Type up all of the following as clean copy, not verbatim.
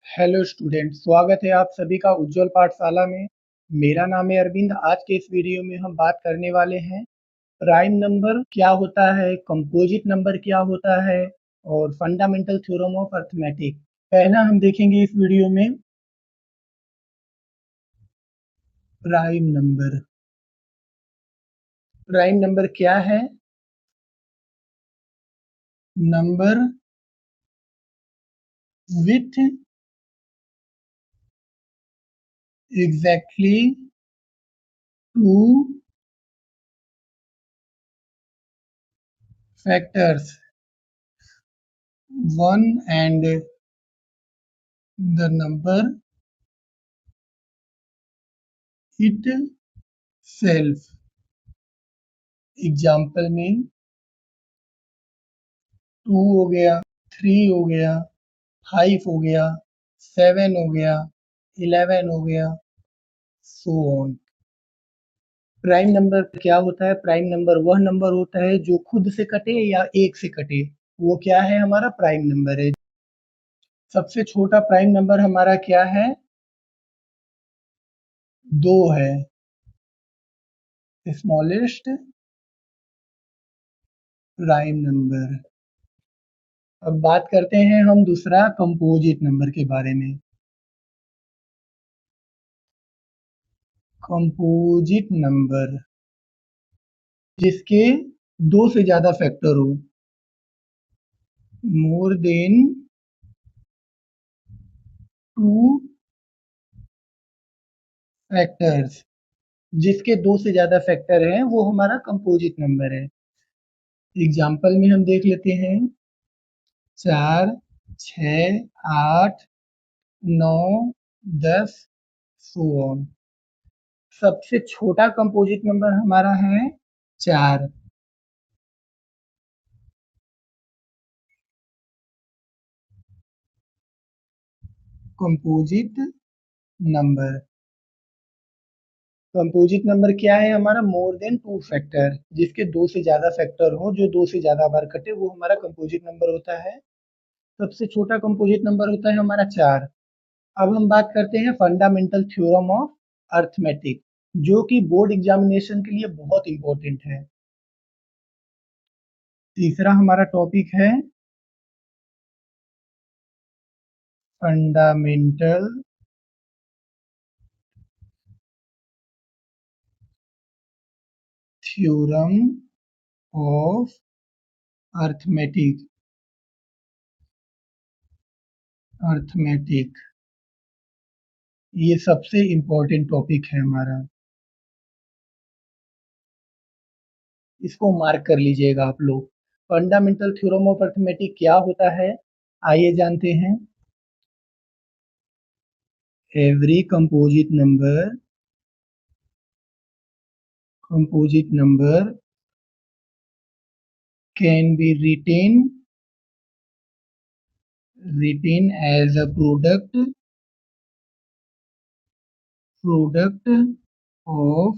Hello student, स्वागत है आप सभी का उज्जवल पाठशाला में। मेरा नाम है अरविंद। आज के इस वीडियो में हम बात करने वाले हैं प्राइम नंबर क्या होता है, कंपोजिट नंबर क्या होता है और फंडामेंटल थ्योरम ऑफ अर्थमेटिक। पहला हम देखेंगे इस वीडियो में प्राइम नंबर। प्राइम नंबर क्या है? Number with exactly two factors, one and the number it self. Example में 2 हो गया, 3 हो गया, 5 हो गया, 7 हो गया, 11 हो गया, सो ऑन। प्राइम नंबर क्या होता है? प्राइम नंबर वह नंबर होता है जो खुद से कटे या एक से कटे, वो क्या है? हमारा प्राइम नंबर है। सबसे छोटा प्राइम नंबर हमारा क्या है? 2 है, स्मॉलेस्ट प्राइम नंबर। अब बात करते हैं हम दूसरा कंपोजिट नंबर के बारे में। कंपोजिट नंबर जिसके 2 से ज्यादा फैक्टर हो, मोर देन 2 फैक्टर्स। जिसके 2 से ज्यादा फैक्टर हैं वो हमारा कंपोजिट नंबर है। एग्जाम्पल में हम देख लेते हैं 4, 6, 8, 9, 10, सो ऑन। सबसे छोटा कंपोजिट नंबर हमारा है 4। कंपोजिट नंबर, कंपोजिट नंबर क्या है हमारा? More than 2 factor. जिसके 2 से ज्यादा फैक्टर हो, जो 2 से ज्यादा बार कटे, वो हमारा कंपोजिट नंबर होता है। सबसे छोटा कंपोजिट नंबर होता है हमारा 4। अब हम बात करते हैं फंडामेंटल थ्योरम ऑफ अर्थमेटिक, जो कि बोर्ड एग्जामिनेशन के लिए बहुत इंपॉर्टेंट है। तीसरा हमारा टॉपिक है fundamental theorem of arithmetic. Arithmetic ये सबसे इंपॉर्टेंट टॉपिक है हमारा, इसको मार्क कर लीजिएगा आप लोग। फंडामेंटल थ्योरम ऑफ अर्थमेटिक क्या होता है, आइए जानते हैं। Every composite number can be written as a product of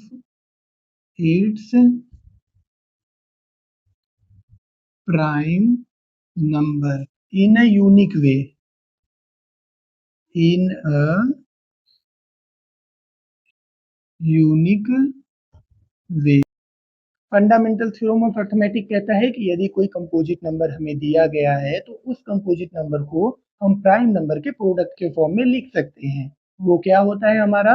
its prime number in a unique way. In a unique way. Fundamental theorem of arithmetic कहता है कि यदि कोई कंपोजिट नंबर हमें दिया गया है तो उस कंपोजिट नंबर को हम प्राइम नंबर के प्रोडक्ट के फॉर्म में लिख सकते हैं। वो क्या होता है? हमारा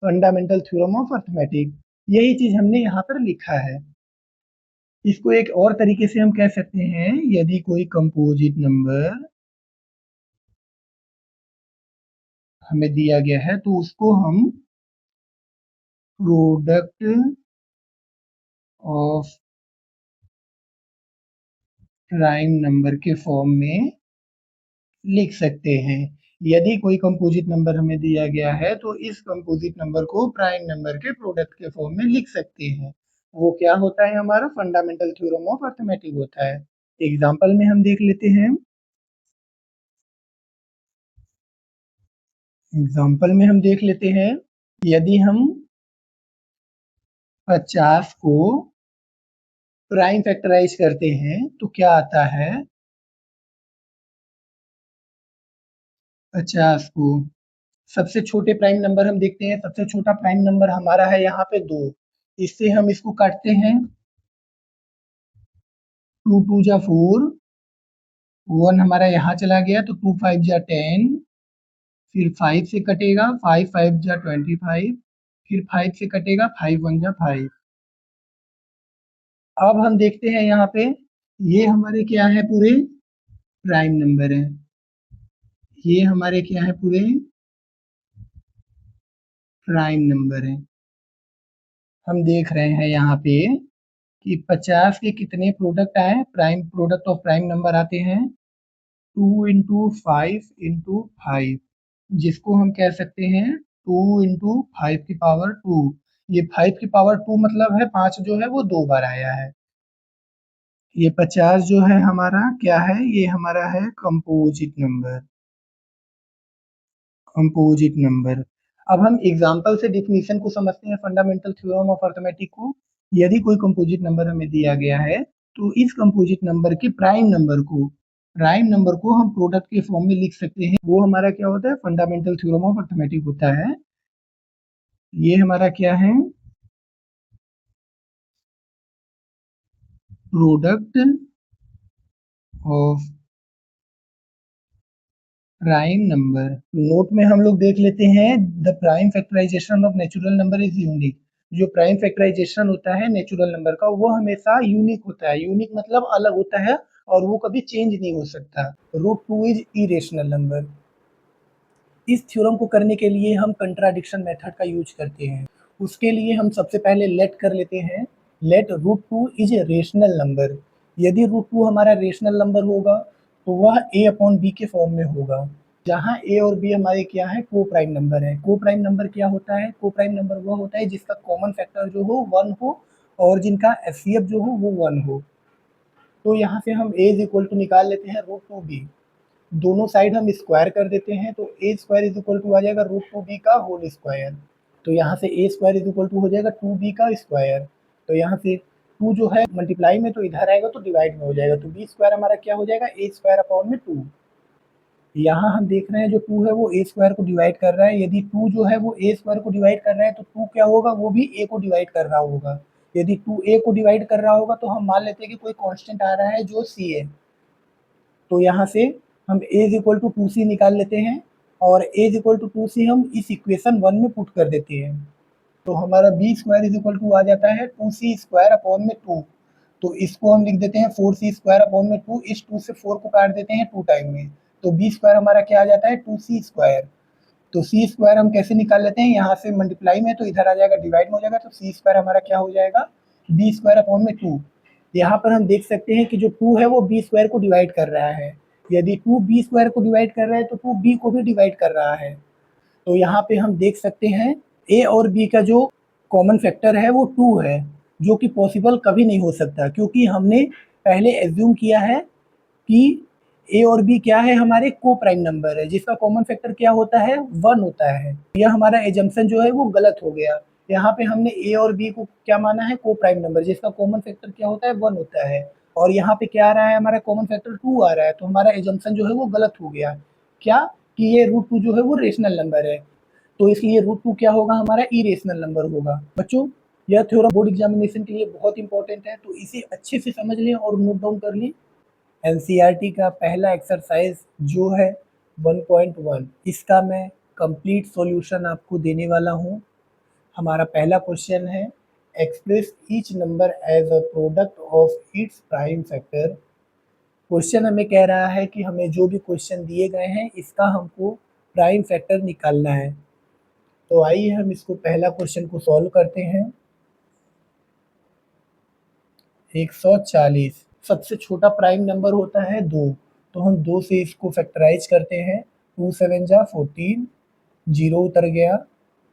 फंडामेंटल थ्योरम ऑफ अर्थमेटिक। यही चीज हमने यहाँ पर लिखा है। इसको एक और तरीके से हम कह सकते हैं, यदि कोई कंपोजिट नंबर हमें दिया गया है तो उसको हम प्रोडक्ट ऑफ प्राइम नंबर के फॉर्म में लिख सकते हैं। यदि कोई कंपोजिट नंबर हमें दिया गया है तो इस composite number coprime number के प्रोडक्ट के फॉर्म में लिख सकते हैं। वो क्या होता है? हमारा फंडामेंटल थ्योरम ऑफ अर्थमेटिक होता है। एग्जाम्पल में हम देख लेते हैं। यदि हम 50 को प्राइम फैक्टराइज करते हैं तो क्या आता है? 50 को सबसे छोटे प्राइम नंबर हम देखते हैं, सबसे छोटा प्राइम नंबर हमारा है यहाँ पे 2। इससे हम इसको काटते हैं, 2 2 जा 4, 1 हमारा यहाँ चला गया तो 2 5 जा 10, फिर 5 से कटेगा, 5 5 जा 25, फिर 5 से कटेगा, 5 1 जा 5। अब हम देखते हैं यहाँ पे, ये हमारे क्या है, पूरे प्राइम नंबर है। ये हमारे क्या है, पूरे प्राइम नंबर है। हम देख रहे हैं यहाँ पे कि 50 के कितने प्रोडक्ट आए, prime product of prime number आते हैं 2 इंटू 5 इंटू 5, जिसको हम कह सकते हैं 2 इंटू 5 की पावर 2। ये 5 की पावर 2 मतलब है 5 जो है वो 2 बार आया है। ये 50 जो है हमारा क्या है, ये हमारा है कंपोजिट नंबर। Composite number. अब हम एग्जांपल से डेफिनेशन को समझते हैं, फंडामेंटल थ्योरम ऑफ अर्थमेटिक को। यदि कोई कंपोजिट नंबर हमें दिया गया है तो इस कंपोजिट नंबर के प्राइम नंबर को हम प्रोडक्ट के फॉर्म में लिख सकते हैं। वो हमारा क्या होता है, फंडामेंटल थ्योरम ऑफ अर्थमेटिक होता है। ये हमारा क्या है, product of prime number. Note में हम लोग देख लेते हैं, the prime factorization of natural number is unique. जो प्राइम फैक्टराइजेशन होता है नेचुरल नंबर का, वो हमेशा यूनिक होता है। यूनिक मतलब अलग होता है और वो कभी चेंज नहीं हो सकता। Root two is irrational number. इस थ्योरम को करने के लिए हम कंट्राडिक्शन मेथड का यूज करते हैं। उसके लिए हम सबसे पहले लेट कर लेते हैं, let root two is a rational number. यदि रूट टू हमारा रेशनल नंबर होगा तो वह ए अपॉन बी के फॉर्म में होगा, जहाँ ए और बी हमारे क्या है, को प्राइम नंबर है। को प्राइम नंबर क्या होता है, को प्राइम नंबर वह होता है जिसका कॉमन फैक्टर जो हो 1 हो और जिनका एफसीएफ जो हो वो 1 हो। तो यहाँ से हम ए इज इक्वल टू निकाल लेते हैं रूट टू बी। दोनों साइड हम स्क्वायर कर देते हैं तो ए स्क्वायर इज इक्वल टू आ जाएगा रूट टू बी का होल स्क्वायर। तो यहाँ से ए स्क्वायर इज इक्वल टू हो जाएगा 2b का स्क्वायर। तो यहाँ से 2 जो है मल्टीप्लाई में तो इधर आएगा तो डिवाइड में हो जाएगा, तो बी स्क्वायर हमारा क्या हो जाएगा, ए स्क्वायर अपॉन में 2। यहाँ हम देख रहे हैं जो 2 है वो ए स्क्वायर को डिवाइड कर रहा है। यदि 2 जो है वो ए स्क्वायर को डिवाइड कर रहा है तो 2 क्या होगा, वो भी ए को डिवाइड कर रहा होगा। यदि 2 ए को डिवाइड कर रहा होगा तो हम मान लेते हैं कि कोई कांस्टेंट आ रहा है जो सी है। तो यहाँ से हम ए इज इक्वल टू 2c निकाल लेते हैं और ए इज इक्वल टू 2c हम इस इक्वेशन 1 में पुट कर देते हैं। तो हमारा B square is equal to आ जाता है 2c स्क्वायर अपॉन में 2। तो इसको हम लिख देते हैं 4c स्क्वायर अपॉन में 2। इस 2 से 4 को काट देते हैं 2 टाइम में, तो बी स्क्वायर हमारा क्या आ जाता है, 2c स्क्वायर। तो सी स्क्वायर हम कैसे निकाल लेते हैं, यहाँ से मल्टीप्लाई में तो इधर आ जाएगा डिवाइड में हो जाएगा, तो सी स्क्वायर हमारा क्या हो जाएगा, बी स्क्वायर अपॉन में 2। यहाँ पर हम देख सकते हैं कि जो 2 है वो बी स्क्वायर को डिवाइड कर रहा है। यदि 2 बी स्क्वायर को डिवाइड कर रहा है तो 2 बी को भी डिवाइड कर रहा है। तो यहाँ पे हम देख सकते हैं ए और बी का जो कॉमन फैक्टर है वो 2 है, जो कि पॉसिबल कभी नहीं हो सकता, क्योंकि हमने पहले एज्यूम किया है कि ए और बी क्या है, हमारे को प्राइम नंबर है जिसका कॉमन फैक्टर क्या होता है, 1 होता है। यह हमारा एजम्पशन जो है वो गलत हो गया। यहाँ पे हमने ए और बी को क्या माना है, को प्राइम नंबर जिसका कॉमन फैक्टर क्या होता है, 1 होता है। और यहाँ पे क्या आ रहा है, हमारा कॉमन फैक्टर 2 आ रहा है, तो हमारा एजम्पशन जो है वो गलत हो गया। क्या, कि ये रूट 2 जो है वो रेशनल नंबर है, तो इसलिए रूट 2 क्या होगा, हमारा इरेशनल नंबर होगा। बच्चों, यह थ्योरम बोर्ड एग्जामिनेशन के लिए बहुत इंपॉर्टेंट है, तो इसे अच्छे से समझ लें और नोट डाउन कर लें। एनसीईआरटी का पहला एक्सरसाइज जो है 1.1, इसका मैं कंप्लीट सॉल्यूशन आपको देने वाला हूँ। हमारा पहला क्वेश्चन है, express each number as a product of its prime factor. Question हमें कह रहा है कि हमें जो भी क्वेश्चन दिए गए हैं इसका हमको प्राइम फैक्टर निकालना है। तो आइए हम इसको पहला क्वेश्चन को सॉल्व करते हैं। 140 सबसे छोटा प्राइम नंबर होता है 2, तो हम 2 से इसको फैक्टराइज करते हैं। 2 7 जा 14, जीरो उतर गया,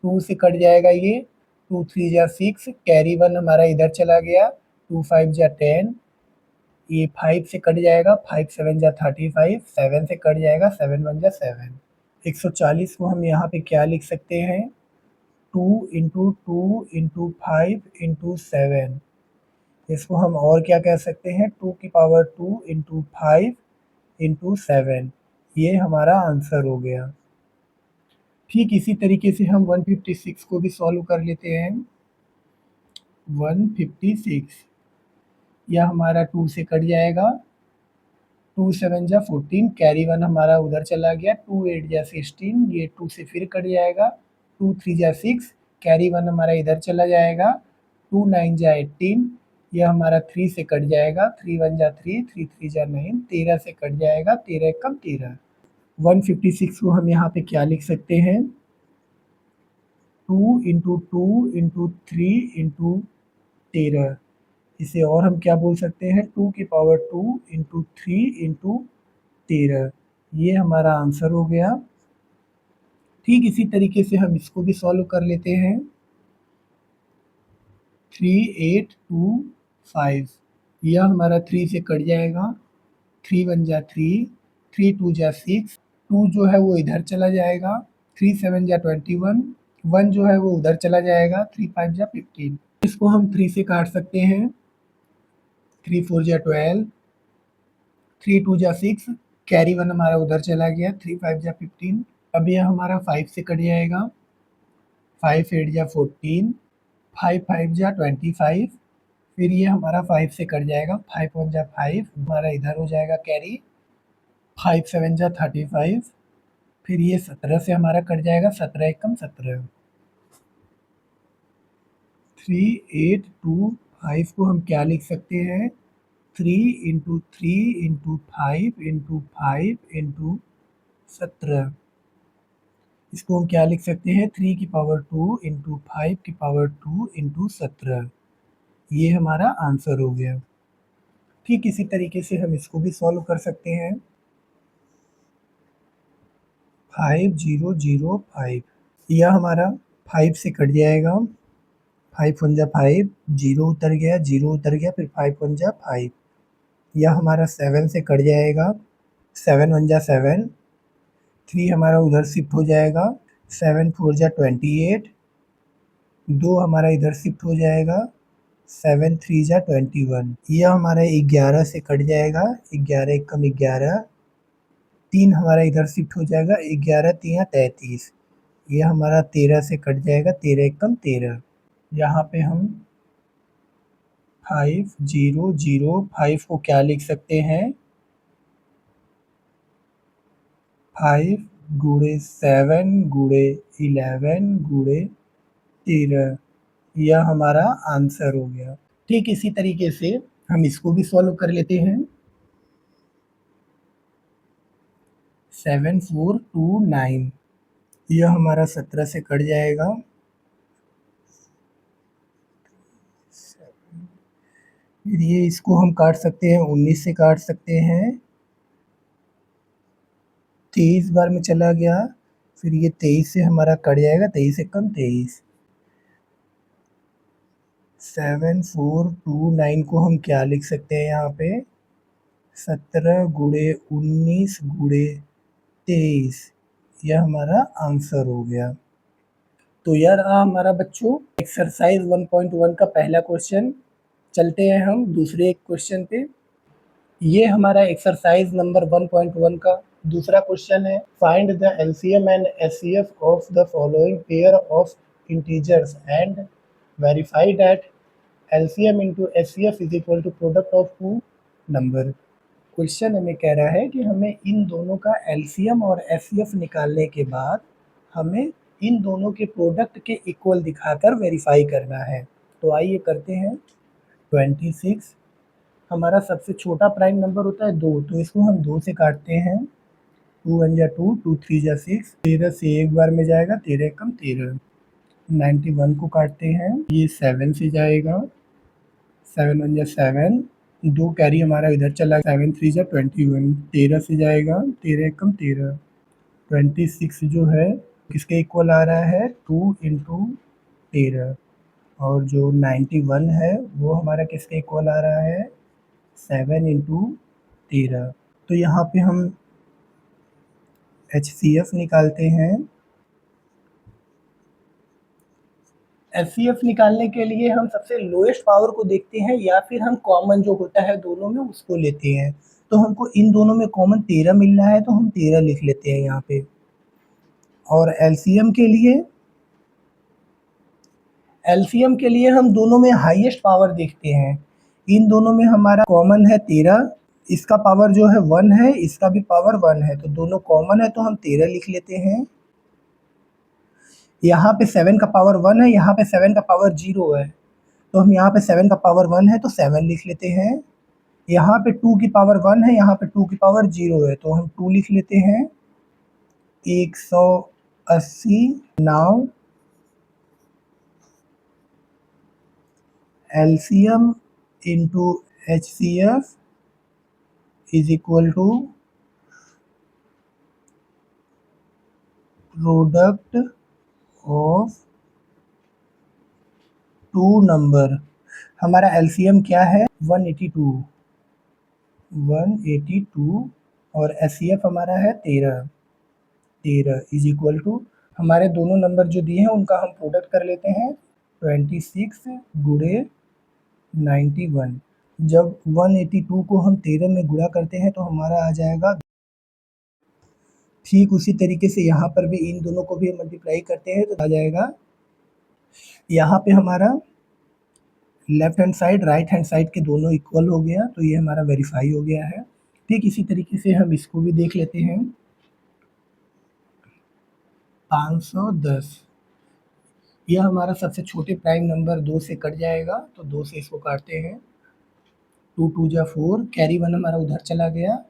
2 से कट जाएगा ये, 2 3 जा 6, कैरी 1 हमारा इधर चला गया, 2 5 जा 10, ये 5 से कट जाएगा, 5 7 जा 35, 7 से कट जाएगा, 7 1 जा 7। 140 को हम यहाँ पे क्या लिख सकते हैं, 2 × 2 × 5 × 7। इसको हम और क्या कह सकते हैं, 2 की पावर 2 × 5 × 7। ये हमारा आंसर हो गया। ठीक इसी तरीके से हम 156 को भी सॉल्व कर लेते हैं। 156 यह हमारा 2 से कट जाएगा, 2 7 जा 14, कैरी 1 हमारा उधर चला गया, 2 8 जा 16, ये 2 से फिर कट जाएगा, 2 3 जा 6, कैरी 1 हमारा इधर चला जाएगा, 2 9 जा 18, यह हमारा 3 से कट जाएगा, 3 1 जा 3, 3 3 जा 9, 13 से कट जाएगा, 13 कम 13। 156 को हम यहाँ पे क्या लिख सकते हैं, 2 इंटू 2 इंटू 3 इंटू 13। इसे और हम क्या बोल सकते हैं, 2 की पावर 2 इंटू 3 इंटू 13। ये हमारा आंसर हो गया। ठीक इसी तरीके से हम इसको भी सॉल्व कर लेते हैं। 3825 यह हमारा 3 से कट जाएगा, 3 1 जा 3, 3 2 जा 6, 2 जो है वो इधर चला जाएगा, 3 7 जा 21, 1 जो है वो उधर चला जाएगा, 3 5 जा 15। इसको हम 3 से काट सकते हैं, 3 4 जा 12, 3 2 जा 6, कैरी 1 हमारा उधर चला गया, 3 5 जा 15। अब यह हमारा 5 से कट जाएगा, 5 8 जा 14, 5 5 जा 25, फिर ये हमारा 5 से कट जाएगा, 5 1 जा 5, हमारा इधर हो जाएगा कैरी, 5 7 जा 35, फिर ये 17 से हमारा कट जाएगा, 17 एकम 17। 3825 को हम क्या लिख सकते हैं, 3 इंटू 3 इंटू 5 इंटू 5 इंटू 17। इसको हम क्या लिख सकते हैं, 3 की पावर 2 इंटू 5 की पावर 2 इंटू 17। ये हमारा आंसर हो गया। ठीक इसी तरीके से हम इसको भी सॉल्व कर सकते हैं। 5005 यह हमारा 5 से कट जाएगा, 5 1 जा 5, 0 उतर गया, 0 उतर गया, फिर 5 1 जा 5, यह हमारा 7 से कट जाएगा, 7 1 जा 7, 3 हमारा उधर शिफ्ट हो जाएगा, 7 4 जा 28, 2 हमारा इधर शिफ्ट हो जाएगा, 7 3 जा 21, यह हमारा 11 से कट जाएगा, 11 एकम 11, 3 हमारा इधर शिफ्ट हो जाएगा, 11 3 33, यह हमारा 13 से कट जाएगा, 13 एकम 13। यहाँ पे हम 5005 को क्या लिख सकते हैं, 5 गुणे 7 गुणे 11 गुणे 13, यह हमारा आंसर हो गया। ठीक इसी तरीके से हम इसको भी सॉल्व कर लेते हैं। 7429 यह हमारा 17 से कट जाएगा, फिर ये इसको हम काट सकते हैं, 19 से काट सकते हैं, 23 बार में चला गया, फिर ये 23 से हमारा कट जाएगा, 23 एकम 23। 7429 को हम क्या लिख सकते हैं यहाँ पे, 17 गुणे 19 गुणे 23, यह हमारा आंसर हो गया। तो यह रहा हमारा बच्चों एक्सरसाइज 1.1 का पहला क्वेश्चन। चलते हैं हम दूसरे क्वेश्चन पे। ये हमारा एक्सरसाइज नंबर 1.1 का दूसरा क्वेश्चन है। Find the LCM and HCF of the following pair of integers and verify that LCM into HCF is equal to product of two number. Question हमें कह रहा है कि हमें इन दोनों का एलसीएम और एचसीएफ निकालने के बाद हमें इन दोनों के प्रोडक्ट के इक्वल दिखाकर वेरीफाई करना है। तो आइए करते हैं। 26 हमारा सबसे छोटा प्राइम नंबर होता है 2, तो इसको हम 2 से काटते हैं, 2 1 जा 2, 2 3 जा 6, 13 से एक बार में जाएगा, 13 एकम 13। 91 को काटते हैं, ये 7 से जाएगा, 7 1 जा 7, 2 कैरी हमारा इधर चला, 7 3 जा 21, 13 से जाएगा, 13 एकम 13। 26 जो है किसके इक्वल आ रहा है, 2 इंटू 13, और जो 91 है वो हमारा किसके इक्वल आ रहा है, 7 इंटू 13। तो यहाँ पे हम HCF निकालते हैं। HCF निकालने के लिए हम सबसे लोएस्ट पावर को देखते हैं या फिर हम कॉमन जो होता है दोनों में उसको लेते हैं। तो हमको इन दोनों में कॉमन 13 मिल रहा है, तो हम 13 लिख लेते हैं यहाँ पे। और एलसीएम के लिए हम दोनों में हाईएस्ट पावर देखते हैं। इन दोनों में हमारा कॉमन है 13, इसका पावर जो है 1 है, इसका भी पावर 1 है, तो दोनों कॉमन है तो हम 13 लिख लेते हैं। यहाँ पे 7 का पावर 1 है, यहाँ पे 7 का पावर 0 है, तो हम यहाँ पे 7 का पावर 1 है तो 7 लिख लेते हैं। यहाँ पे 2 की पावर 1 है, यहाँ पे 2 की पावर 0 है, तो हम 2 लिख लेते हैं। 180 now LCM into HCF is equal to product of two number. हमारा LCM क्या है 182 और HCF हमारा है 13 इज इक्वल टू, हमारे दोनों नंबर जो दिए हैं उनका हम प्रोडक्ट कर लेते हैं 26 गुणे 91। जब 182 को हम 13 में गुणा करते हैं तो हमारा आ जाएगा। ठीक उसी तरीके से यहाँ पर भी इन दोनों को भी मल्टीप्लाई करते हैं तो आ जाएगा। यहाँ पे हमारा left hand side right hand side के दोनों इक्वल हो गया, तो ये हमारा वेरीफाई हो गया है। ठीक इसी तरीके से हम इसको भी देख लेते हैं। 510 यह हमारा सबसे छोटे प्राइम नंबर 2 से कट जाएगा, तो 2 से इसको काटते हैं। 2 2 जा 4, कैरी 1 हमारा उधर चला गया।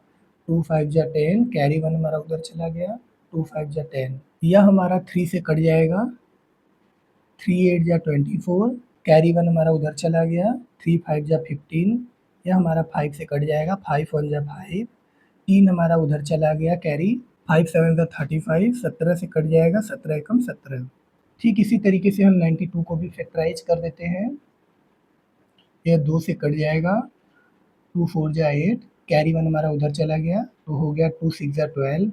2 5 जा 10, कैरी 1 हमारा उधर चला गया। 2 5 जा 10, यह हमारा 3 से कट जाएगा। 3 8 जा 24, कैरी 1 हमारा उधर चला गया। 3 5 जा 15, यह हमारा 5 से कट जाएगा। 5 1 जा 5, 3 हमारा उधर चला गया कैरी। 5 7 जा 35, 17 से कट जाएगा। 17 एकम 17। ठीक इसी तरीके से हम 92 को भी फैक्टराइज कर देते हैं। यह 2 से कट जाएगा। 2 4 जा 8, कैरी 1 हमारा उधर चला गया, तो हो गया 2 6 जा 12।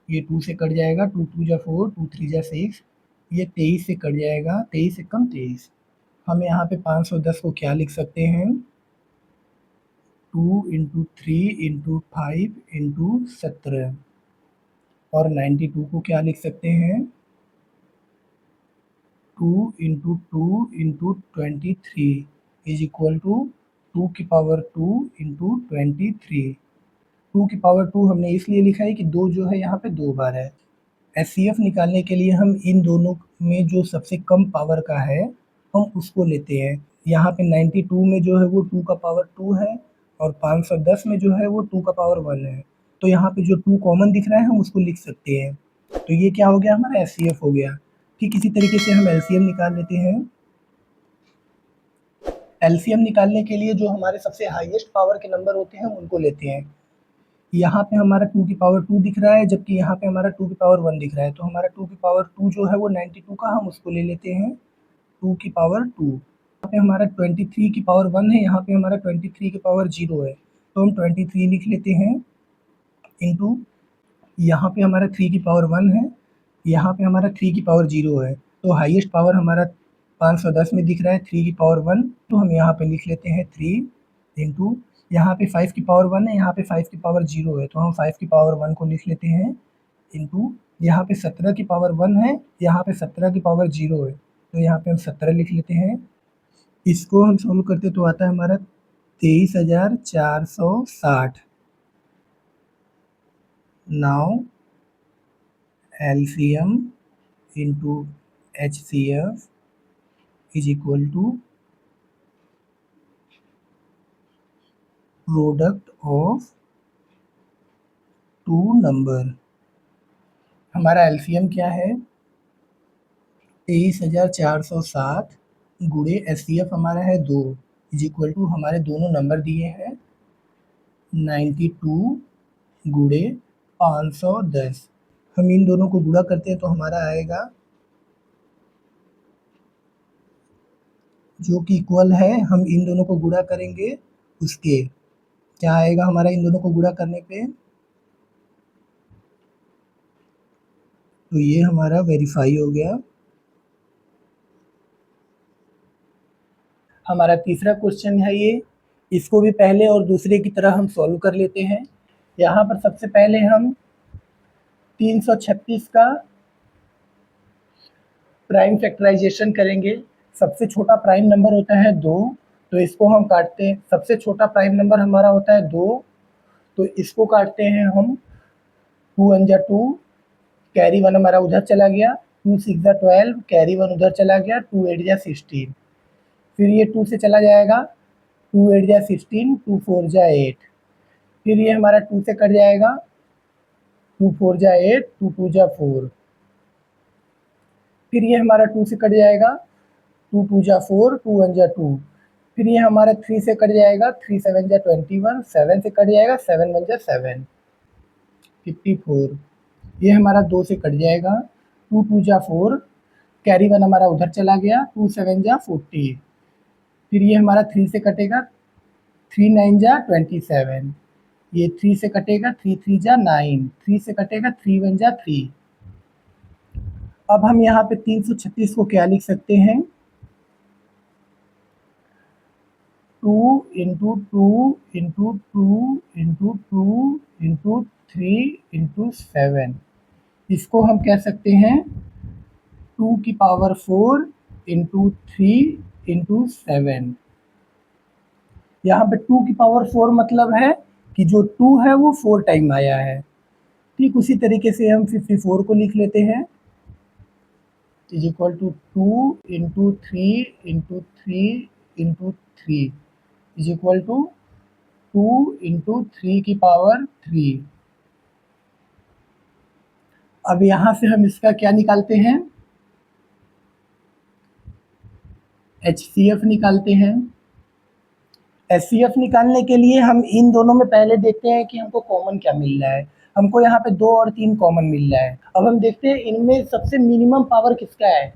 ये 2 से कट जाएगा। 2 2 जा 4, 2 3 जा 6, ये 23 से कट जाएगा। 23 एकम 23। हम यहाँ पे 510 को क्या लिख सकते हैं 2 इंटू 3 इंटू 5 इंटू 17। और 92 को क्या लिख सकते हैं 2 into 2 into 23 is equal to 2 की पावर 2 इंटू 23। 2 की पावर 2 हमने इसलिए लिखा है कि 2 जो है यहाँ पे 2 बार है। HCF निकालने के लिए हम इन दोनों में जो सबसे कम पावर का है हम उसको लेते हैं। यहाँ पे 92 में जो है वो 2 का पावर 2 है, और 510 में जो है वो 2 का पावर 1 है, तो यहाँ पे जो 2 कॉमन दिख रहा है हम उसको लिख सकते हैं। तो ये क्या हो गया हमारा HCF हो गया। ठीक इसी तरीके से हम LCM निकाल लेते हैं। LCM निकालने के लिए जो हमारे सबसे हाईएस्ट पावर के नंबर होते हैं उनको लेते हैं। यहाँ पे हमारा 2 की पावर 2 दिख रहा है, जबकि यहाँ पे हमारा 2 की पावर 1 दिख रहा है, तो हमारा 2 की पावर 2 जो है वो 92 का, हम उसको ले लेते हैं 2 की पावर 2। यहाँ पे हमारा 23 की पावर 1 है, यहाँ पे हमारा 23 की पावर 0 है, तो हम 23 लिख लेते हैं इंटू, यहाँ पे हमारा 3 की पावर 1 है, यहाँ पे हमारा 3 की पावर 0 है, तो हाईएस्ट पावर हमारा 510 में दिख रहा है 3 की पावर 1, तो हम यहाँ पे लिख लेते हैं 3 इंटू, यहाँ पे 5 की पावर 1 है, यहाँ पे 5 की पावर 0 है, तो हम 5 की पावर 1 को लिख लेते हैं इंटू, यहाँ पे 17 की पावर 1 है, यहाँ पे 17 की पावर 0 है, तो यहाँ पे हम 17 लिख लेते हैं। इसको हम सॉल्व करते तो आता है हमारा 23,460। Now LCM into HCF is equal to product of two number. हमारा LCM क्या है 23,460 गुणे HCF हमारा है 2 इज इक्वल टू, हमारे दोनों नंबर दिए हैं 92 गुणे 510। हम इन दोनों को गुणा करते हैं तो हमारा आएगा जो कि इक्वल है, हम इन दोनों को गुणा करेंगे उसके, क्या आएगा हमारा इन दोनों को गुणा करने पे, तो ये हमारा वेरीफाई हो गया। हमारा तीसरा क्वेश्चन है ये, इसको भी पहले और दूसरे की तरह हम सॉल्व कर लेते हैं। यहाँ पर सबसे पहले हम 336 का प्राइम फैक्टराइजेशन करेंगे। सबसे छोटा प्राइम नंबर होता है 2, तो इसको हम काटते हैं। सबसे छोटा प्राइम नंबर हमारा होता है 2, तो इसको काटते हैं हम। 2 वन जा 2, कैरी 1 हमारा उधर चला गया। 2 6 जा 12, कैरी 1 उधर चला गया। 2 8 जा 16, फिर ये 2 से चला जाएगा। 2 8 जा 16, 2 4 जा 8, फिर ये हमारा 2 से कट जाएगा। 2 4 जा 8, 2 2 जा 4, फिर ये हमारा 2 से कट जाएगा। 2 2 जा 4, 2 1 जा 2, फिर ये हमारा 3 से कट जाएगा। 3 7 जा 21, 7 से कट जाएगा। 7 1 जा 7, 54, ये हमारा 2 से कट जाएगा। 2 2 जा 4, कैरी 1 हमारा उधर चला गया। 2 7 जा 40, फिर ये हमारा 3 से कटेगा। 3 9 जा 27, ये 3 से कटेगा। 3 3 जा 9, 3 से कटेगा। 3 1 जा 3। अब हम यहाँ पे 336 को क्या लिख सकते हैं? 2 into 2 into 2 into 2 into 3 into 7, इसको हम कह सकते हैं 2 की पावर 4 इंटू 3 इंटू 7। यहाँ पे 2 की पावर 4 मतलब है कि जो 2 है वो 4 टाइम आया है। ठीक उसी तरीके से हम 54 को लिख लेते हैं, is equal to 2 into 3 into 3 into 3 is equal to 2 into 3 की पावर 3। अब यहाँ से हम इसका क्या निकालते हैं? HCF निकालते हैं। HCF निकालने के लिए हम इन दोनों में पहले देखते हैं कि हमको कॉमन क्या मिल रहा है। हमको यहाँ पे 2 और 3 कॉमन मिल रहा है। अब हम देखते हैं इनमें सबसे मिनिमम पावर किसका है।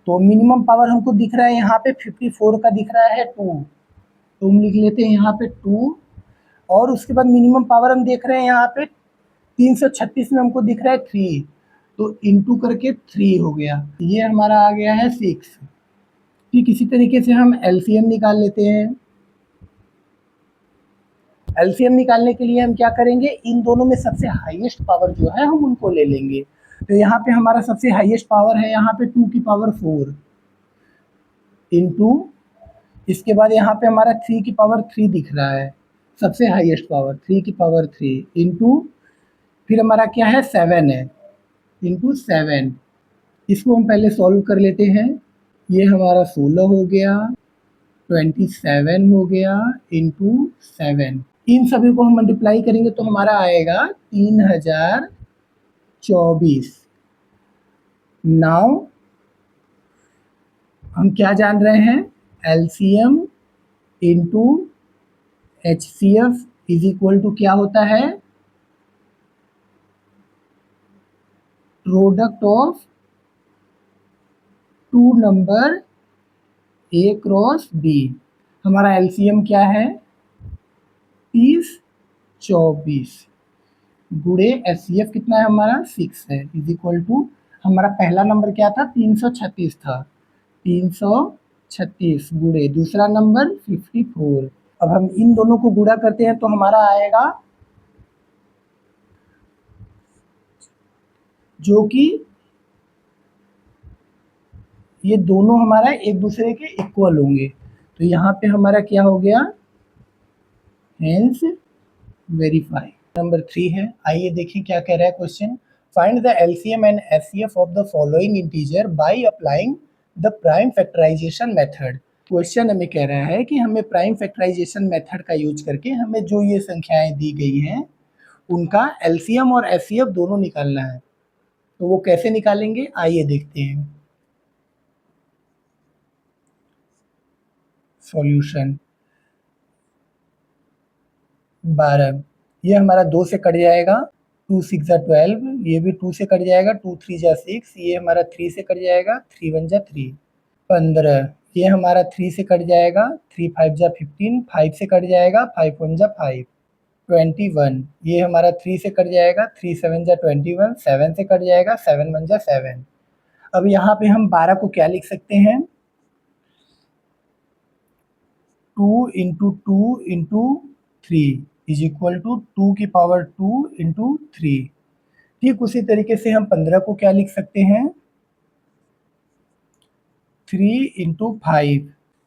तो मिनिमम पावर हमको दिख रहा है यहाँ पे 54 का दिख रहा है 2, तो हम लिख लेते हैं यहाँ पे 2। और उसके बाद मिनिमम पावर हम देख रहे हैं यहाँ पे 336 में हमको दिख रहा है 3, तो इंटू करके 3 हो गया, ये हमारा आ गया है 6। ठीक इसी तरीके से हम LCM निकाल लेते हैं। LCM निकालने के लिए हम क्या करेंगे, इन दोनों में सबसे हाईएस्ट पावर जो है हम उनको ले लेंगे। तो यहाँ पे हमारा सबसे हाईएस्ट पावर है यहाँ पे 2 की पावर 4 इंटू, इसके बाद यहाँ पे हमारा 3 की पावर 3 दिख रहा है, सबसे हाईएस्ट पावर 3 की पावर 3 इंटू, फिर हमारा क्या है 7 है, इंटू 7। इसको हम पहले सॉल्व कर लेते हैं। ये हमारा 16 हो गया, 27 हो गया इंटू 7। इन सभी को हम मल्टीप्लाई करेंगे तो हमारा आएगा 3024। नाउ हम क्या जान रहे हैं, LCM into HCF is equal to क्या होता है, product of 2 number A cross B। हमारा LCM क्या है 3024 गुणे HCF कितना है हमारा 6 है, इज इक्वल टू हमारा पहला नंबर क्या था 336 था, 336 गुणे दूसरा नंबर 54। अब हम इन दोनों को गुणा करते हैं तो हमारा आएगा जो कि ये दोनों हमारा एक दूसरे के इक्वल होंगे। तो यहाँ पे हमारा क्या हो गया, हेंस वेरीफाई। नंबर 3 है, आइए देखिए क्या कह रहा है question. Find the LCM and HCF of the following integer by applying the prime factorization method. Question हमें कह रहा है कि हमें प्राइम फैक्टराइजेशन मेथड का यूज करके हमें जो ये संख्याएं दी गई हैं उनका LCM और HCF दोनों निकालना है। तो वो कैसे निकालेंगे आइए देखते हैं। सॉल्यूशन 12, ये हमारा 2 से कट जाएगा। 2 6 जा 12, ये भी 2 से कट जाएगा। 2 3 जा 6, ये हमारा 3 से कट जाएगा। 3 1 जा 3, 15, ये हमारा 3 से कट जाएगा। 3 5 जा 15, 5 से कट जाएगा। 5 1 जा 5, 21, ये हमारा 3 से कट जाएगा। 3 7 जा 21, 7 से कट जाएगा। 7 1 जा 7। अब यहाँ पे हम 12 को क्या लिख सकते हैं, 2 into 2 into 3 is equal to 2 की पावर 2 इंटू 3। ठीक उसी तरीके से हम 15 को क्या लिख सकते हैं, 3 इंटू 5।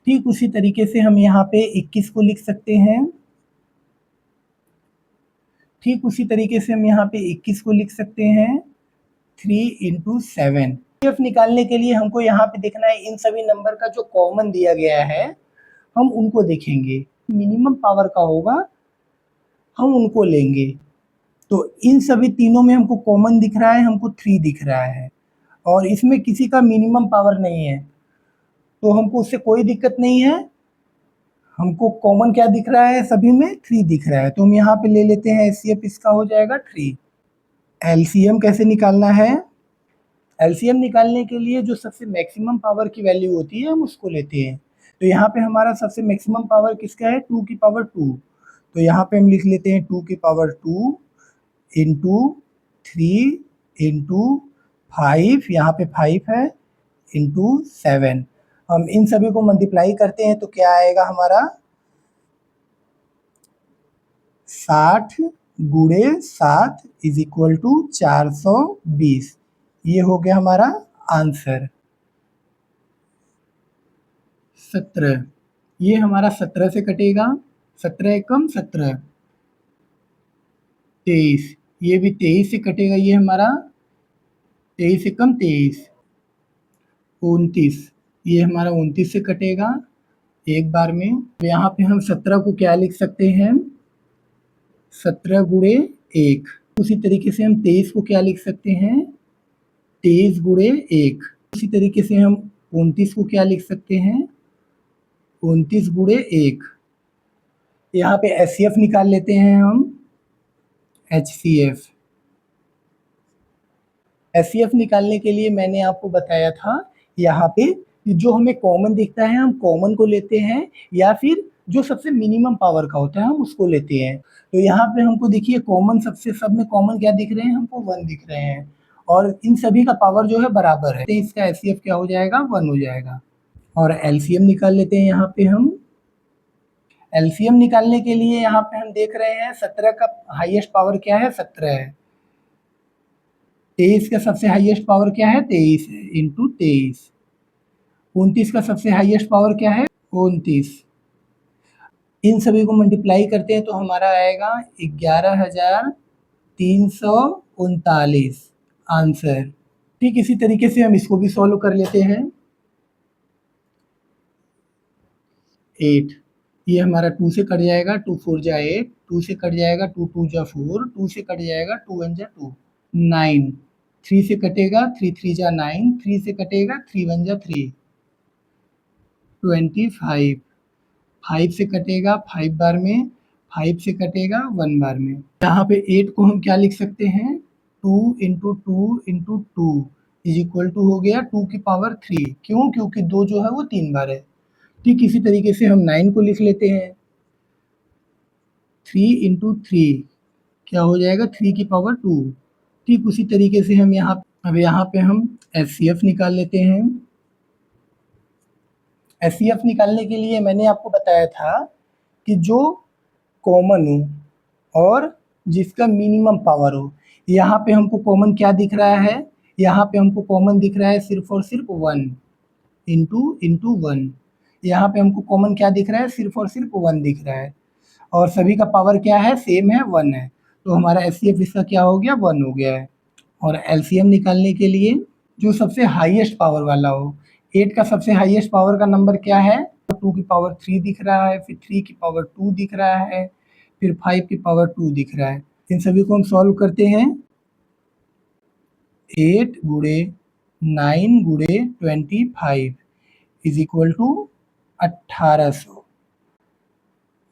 ठीक उसी तरीके से हम यहाँ पे 21 को लिख सकते हैं। ठीक उसी तरीके से हम यहाँ पे 21 को लिख सकते हैं 3 इंटू 7। एफ निकालने के लिए हमको यहाँ पे देखना है इन सभी नंबर का जो कॉमन दिया गया है हम उनको देखेंगे, मिनिमम पावर का होगा हम उनको लेंगे। तो इन सभी तीनों में हमको कॉमन दिख रहा है, हमको 3 दिख रहा है और इसमें किसी का मिनिमम पावर नहीं है, तो हमको उससे कोई दिक्कत नहीं है। हमको कॉमन क्या दिख रहा है, सभी में 3 दिख रहा है, तो हम यहाँ पे ले लेते हैं एचसीएफ, इसका हो जाएगा 3। एलसीएम कैसे निकालना है, एलसीएम निकालने के लिए जो सबसे मैक्सिमम पावर की वैल्यू होती है हम उसको लेते हैं। तो यहाँ पे हमारा सबसे मैक्सिमम पावर किसका है, 2 की पावर 2। तो यहाँ पे हम लिख लेते हैं 2 की पावर 2 इंटू 3 इंटू 5, यहाँ पे 5 है, इंटू 7। हम इन सभी को मल्टीप्लाई करते हैं तो क्या आएगा हमारा, 60 गुणे 7 इज इक्वल टू 420। ये हो गया हमारा आंसर 17। ये हमारा 17 से कटेगा, 17 एकम 17, 23। ये भी 23 से कटेगा, ये हमारा 23 एकम 23, 29। ये हमारा 29 से कटेगा एक बार में। तो यहाँ पे हम 17 को क्या लिख सकते हैं, 17 गुणे 1। उसी तरीके से हम 23 को क्या लिख सकते हैं, 23 गुणे 1। उसी तरीके से हम 29 को क्या लिख सकते हैं, 29 गुणे 1। यहाँ पे एचसीएफ निकाल लेते हैं हम, एचसीएफ। एचसीएफ निकालने के लिए मैंने आपको बताया था यहाँ पे जो हमें कॉमन दिखता है हम कॉमन को लेते हैं, या फिर जो सबसे मिनिमम पावर का होता है हम उसको लेते हैं। तो यहाँ पे हमको देखिए कॉमन सबसे, सब में कॉमन क्या दिख रहे हैं, हमको 1 दिख रहे हैं और इन सभी का पावर जो है बराबर है, तो इसका एचसीएफ क्या हो जाएगा, 1 हो जाएगा। और एलसीएम निकाल लेते हैं यहाँ पे हम। एलसीएम निकालने के लिए यहाँ पे हम देख रहे हैं 17 का हाईएस्ट पावर क्या है, 17 है। 23 का सबसे हाईएस्ट पावर क्या है, 23 है, इंटू 23। 29 का सबसे हाईएस्ट पावर क्या है, 29। इन सभी को मल्टीप्लाई करते हैं तो हमारा आएगा 11,339 आंसर। ठीक इसी तरीके से हम इसको भी सॉल्व कर लेते हैं। 8, ये हमारा 2 से कट जाएगा, 2 4 जा 8, 2 से कट जाएगा, 2 2 जा 4, 2 से कट जाएगा, 2 1 जा 2, 9। 3 से कटेगा, 3 3 जा 9, 3 से कटेगा, 3 1 जा 3, 25। 5 से कटेगा 5 बार में, 5 से कटेगा 1 बार में। यहाँ पे 8 को हम क्या लिख सकते हैं, 2 into 2 into 2 is equal to हो गया 2 की पावर 3। क्यों, क्योंकि 2 जो है वो 3 बार है। ठीक इसी तरीके से हम 9 को लिख लेते हैं, 3 इंटू 3 क्या हो जाएगा, 3 की पावर 2। ठीक उसी तरीके से हम यहाँ पे हम एचसीएफ निकाल लेते हैं। एचसीएफ निकालने के लिए मैंने आपको बताया था कि जो कॉमन हो और जिसका मिनिमम पावर हो। यहाँ पे हमको कॉमन क्या दिख रहा है, यहाँ पे हमको कॉमन दिख रहा है सिर्फ और सिर्फ 1 इंटू 1। यहाँ पे हमको कॉमन क्या दिख रहा है, सिर्फ और सिर्फ 1 दिख रहा है और सभी का पावर क्या है, सेम है, 1 है। तो हमारा एचसीएफ इसका क्या हो गया, 1 हो गया है। और एलसीएम निकालने के लिए जो सबसे हाईएस्ट पावर वाला हो, 8 का सबसे हाईएस्ट पावर का नंबर क्या है, 2 की पावर 3 दिख रहा है, फिर 3 की पावर 2 दिख रहा है, फिर 5 की पावर 2 दिख रहा है। इन सभी को हम सॉल्व करते हैं। 8 गुणे 9 गुणे 25 इज इक्वल टू 1800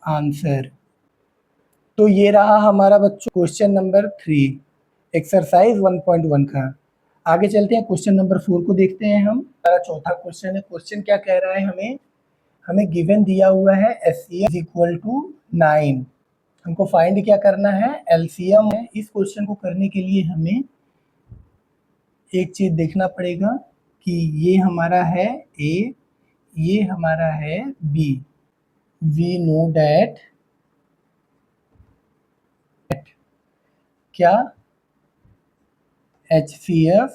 आंसर। तो ये रहा हमारा बच्चों क्वेश्चन नंबर 3 एक्सरसाइज 1.1 का। आगे चलते हैं, क्वेश्चन नंबर 4 को देखते हैं हम। हमारा चौथा क्वेश्चन है। क्वेश्चन क्या कह रहा है, हमें गिवन दिया हुआ है एचसीएफ इज इक्वल टू 9। हमको फाइंड क्या करना है, एलसीएम है। इस क्वेश्चन को करने के लिए हमें एक चीज देखना पड़ेगा कि ये हमारा है ए, ये हमारा है बी, वी नो डैट क्या HCF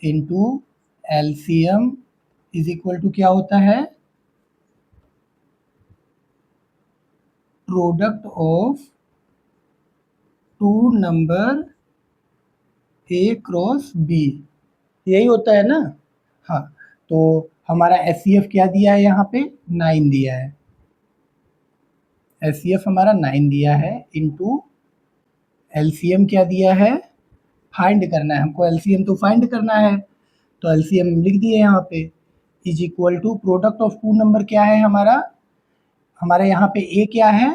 into LCM is equal to क्या होता है, product of two number A cross B, यही होता है ना। हाँ, तो हमारा HCF क्या दिया है, यहाँ पे 9 दिया है, HCF हमारा 9 दिया है, इंटू LCM क्या दिया है, फाइंड करना है हमको, LCM तो फाइंड करना है, तो LCM लिख दिए यहाँ पे, is equal to product of two number क्या है हमारा, हमारे यहाँ पे A क्या है,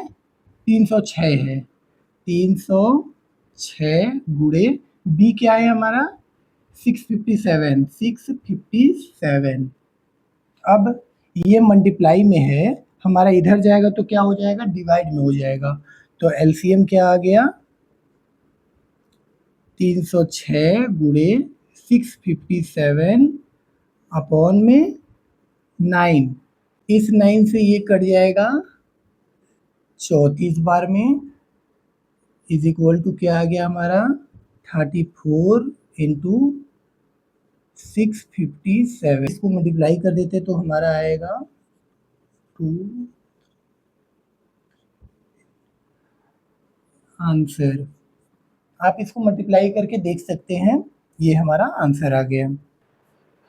306 है, 306 गुणे B क्या है हमारा 657, 657। अब ये मल्टीप्लाई में है, हमारा इधर जाएगा तो क्या हो जाएगा, डिवाइड में हो जाएगा, तो LCM क्या आ गया 306 गुणे 657 अपॉन में 9, इस 9 से ये कट जाएगा 34 बार में, इज इक्वल टू क्या आ गया हमारा 34 इंटू 657, इसको मल्टीप्लाई कर देते तो हमारा आएगा 2 आंसर। आप इसको मल्टीप्लाई करके देख सकते हैं, ये हमारा आंसर आ गया।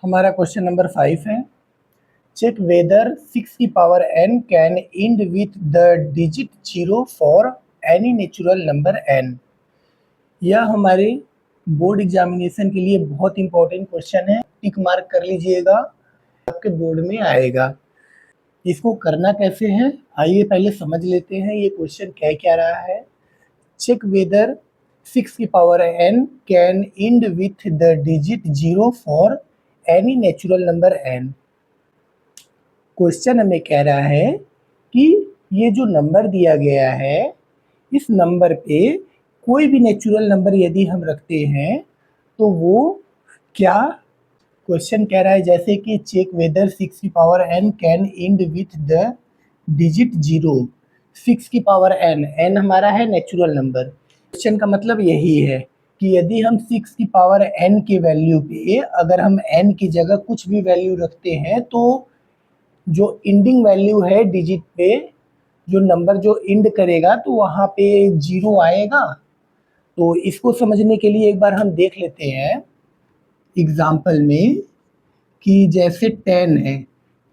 हमारा क्वेश्चन नंबर 5 है, चेक वेदर 6 की power n can and with the digit 0 for any natural number n। यह हमारे बोर्ड एग्जामिनेशन के लिए बहुत इंपॉर्टेंट क्वेश्चन है, टिक मार्क कर लीजिएगा, आपके बोर्ड में आएगा। इसको करना कैसे है, आइए पहले समझ लेते हैं ये क्वेश्चन क्या क्या रहा है। चेक वेदर 6 की power n can and with the digit 0 for any natural number n। Question हमें कह रहा है कि ये जो नंबर दिया गया है, इस नंबर पे कोई भी नेचुरल नंबर यदि हम रखते हैं तो वो क्या, क्वेश्चन कह रहा है जैसे कि चेक वेदर 6 की power n can and with the digit 0, 6 की पावर n हमारा है नेचुरल नंबर। क्वेश्चन का मतलब यही है कि यदि हम 6 की पावर n के वैल्यू पे अगर हम n की जगह कुछ भी वैल्यू रखते हैं तो जो इंडिंग वैल्यू है डिजिट पे, जो नंबर जो इंड करेगा तो वहाँ पे 0 आएगा। तो इसको समझने के लिए एक बार हम देख लेते हैं एग्जाम्पल में कि जैसे 10 है,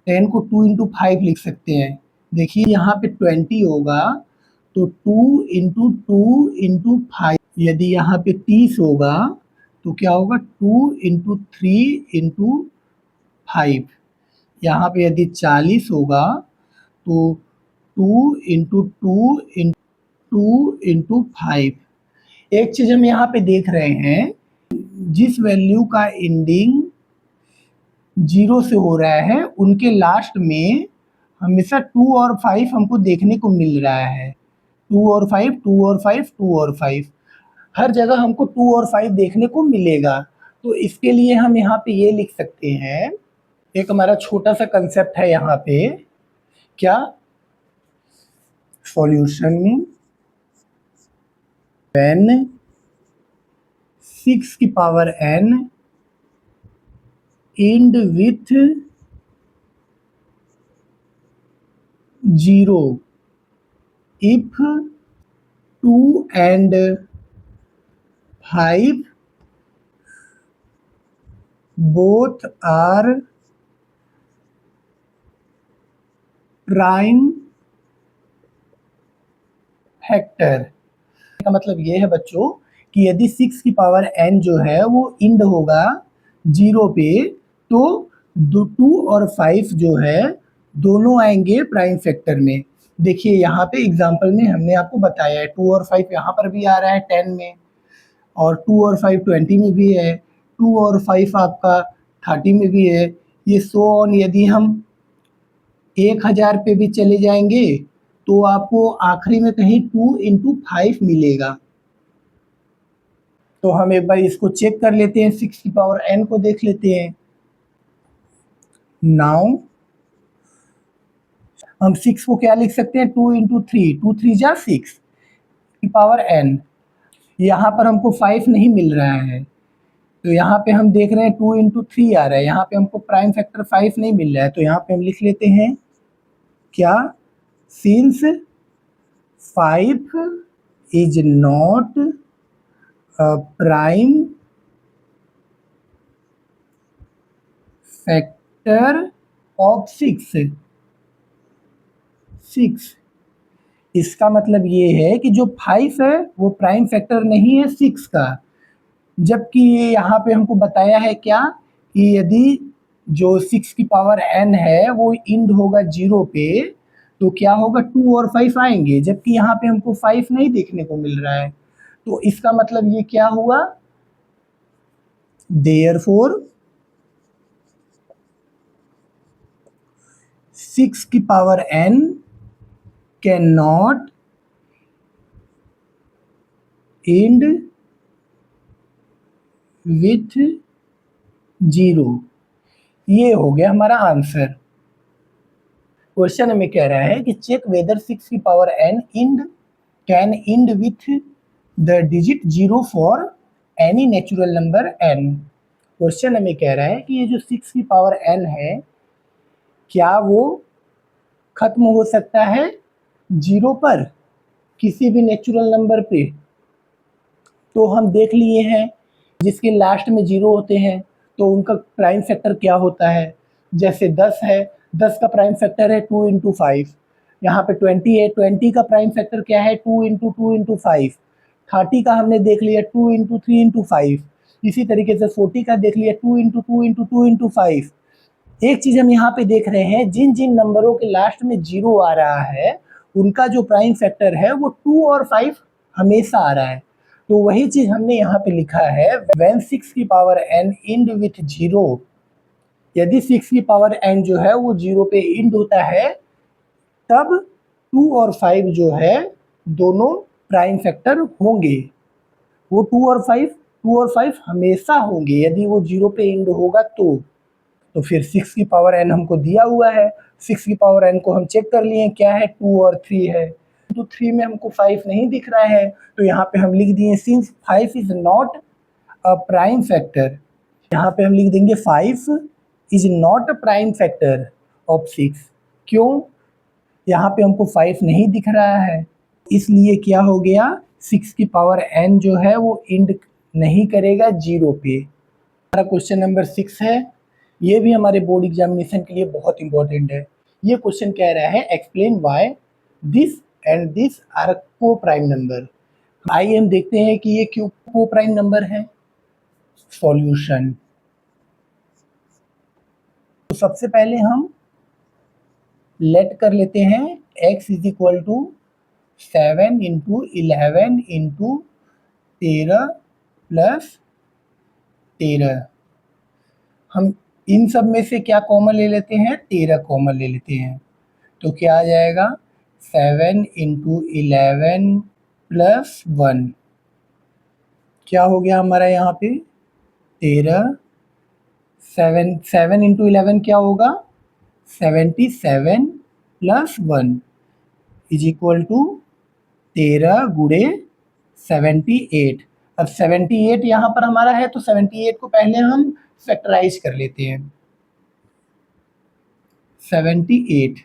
10 को 2 इंटू 5 लिख सकते हैं। देखिए यहाँ पे 20 होगा तो 2 इंटू 2 इंटू 5, यदि यहाँ पे 30 होगा तो क्या होगा 2 इंटू 3 इंटू 5, यहाँ पे यदि 40 होगा तो 2 इंटू 2 इंटू 5। एक चीज हम यहाँ पे देख रहे हैं, जिस वैल्यू का एंडिंग 0 से हो रहा है उनके लास्ट में हमेशा 2 और 5 हमको देखने को मिल रहा है, 2 और 5, 2 और 5, 2 और 5, हर जगह हमको 2 और 5 देखने को मिलेगा। तो इसके लिए हम यहाँ पे ये लिख सकते हैं, एक हमारा छोटा सा कंसेप्ट है यहाँ पे, क्या, सॉल्यूशन में व्हेन 6 की power n and with 0 if 2 and 5 both are prime factor. का मतलब ये है बच्चों कि यदि 6 की पावर n जो है वो इंड होगा 0 पे तो 2 और 5 जो है दोनों आएंगे प्राइम फैक्टर में। देखिए यहाँ पे एग्जांपल में हमने आपको बताया है 2 और 5 यहाँ पर भी आ रहा है 10 में, और 2 और 5 20 में भी है, 2 और 5 आपका 30 में भी है, ये सो ऑन। यदि हम 1000 पे भी चले जाएंगे तो आपको आखिरी में कहीं 2 इंटू 5 मिलेगा। तो हम एक बार इसको चेक कर लेते हैं, 6 की पावर n को देख लेते हैं। नाउ हम 6 को क्या लिख सकते हैं, 2 इंटू थ्री, 2 3 जा 6 की पावर n। यहाँ पर हमको 5 नहीं मिल रहा है, तो यहाँ पे हम देख रहे हैं 2 इंटू थ्री आ रहा है, यहाँ पे हमको प्राइम फैक्टर 5 नहीं मिल रहा है, तो यहाँ पे हम लिख लेते हैं क्या, since 5 is not prime factor of 6। इसका मतलब ये है कि जो 5 है वो प्राइम फैक्टर नहीं है 6 का, जबकि ये यहाँ पे हमको बताया है क्या, कि यदि जो 6 की पावर n है वो इंड होगा 0 पे, तो क्या होगा, 2 और 5 आएंगे, जबकि यहाँ पे हमको 5 नहीं देखने को मिल रहा है। तो इसका मतलब ये क्या हुआ, देयरफॉर 6 की power n can not end with 0। ये हो गया हमारा आंसर। क्वेश्चन हमें कह रहा है कि चेक वेदर 6 की power n can end with the digit 0 for any natural number n। Question हमें कह रहा है कि ये जो 6 की पावर n है, क्या वो खत्म हो सकता है 0 पर, किसी भी नेचुरल नंबर पे। तो हम देख लिए हैं जिसके लास्ट में 0 होते हैं तो उनका प्राइम फैक्टर क्या होता है। जैसे 10 है, 10 का प्राइम फैक्टर है 2 इंटू 5। यहाँ पे 20 है, 20 का प्राइम फैक्टर क्या है, 2 इंटू 2 इंटू 5। 30 का हमने देख लिया 2 इंटू 3 इंटू 5। इसी तरीके से 40 का देख लिया 2 इंटू 2 इंटू 2 इंटू 5। एक चीज हम यहाँ पे देख रहे हैं, जिन जिन नंबरों के लास्ट में 0 आ रहा है उनका जो प्राइम फैक्टर है वो 2 और 5 हमेशा आ रहा है। तो वही चीज हमने यहाँ पे लिखा है, when 6 की पावर n इंड विथ 0। यदि 6 की पावर n जो है वो 0 पे इंड होता है, तब 2 और 5 जो है दोनों प्राइम फैक्टर होंगे। वो 2 और 5 हमेशा होंगे यदि वो 0 पे इंड होगा तो फिर 6 की पावर n हमको दिया हुआ है, 6 की पावर n को हम चेक कर लिए क्या है, 2 और 3 है। तो 3 में हमको 5 नहीं दिख रहा है, तो यहाँ पे हम लिख दिए since 5 is not a prime factor. यहाँ पे हम लिख देंगे 5 is not a prime factor of 6। क्यों, यहाँ पे हमको 5 नहीं दिख रहा है, इसलिए क्या हो गया, 6 की पावर n जो है वो इंड नहीं करेगा 0 पे। हमारा क्वेश्चन नंबर 6 है, ये भी हमारे बोर्ड एग्जामिनेशन के लिए बहुत इंपॉर्टेंट है। ये क्वेश्चन कह रहा है explain why this and this are coprime number. आइए हम देखते हैं कि ये क्यों को प्राइम नंबर है। सॉल्यूशन, तो सबसे पहले हम लेट कर लेते हैं x is equal to 7 into 11 into 13 plus 13। हम इन सब में से क्या कॉमन ले लेते हैं, 13 कॉमन ले लेते हैं, तो क्या आ जाएगा 7 इंटू 11 प्लस 1। क्या हो गया हमारा यहाँ पे 13, 7 इंटू 11 क्या होगा 77 प्लस 1 इज इक्वल टू 13 गुणे 78। अब 78 यहाँ पर हमारा है तो 78 को पहले हम फैक्टराइज कर लेते हैं। 78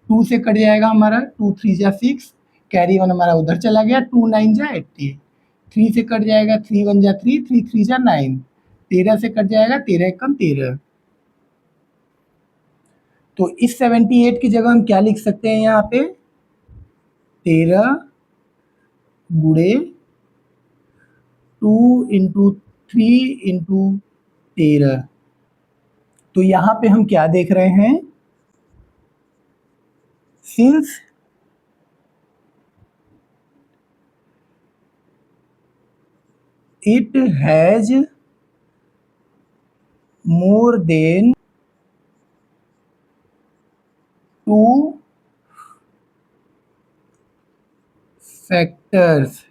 2 से कट जाएगा हमारा, 2 3 जा 6, कैरी 1 हमारा उधर चला गया, 2 9 जा 80। 3 से कट जाएगा, 3 1 जा 3, 3 3 जा 9। 13 से कट जाएगा, 13 1 कम 13। तो इस 78 की जगह हम क्या लिख सकते हैं, यहाँ पे 13 गुणे 2 इंटू 3 इंटू 13। तो यहाँ पे हम क्या देख रहे हैं, since it has more than 2 factors,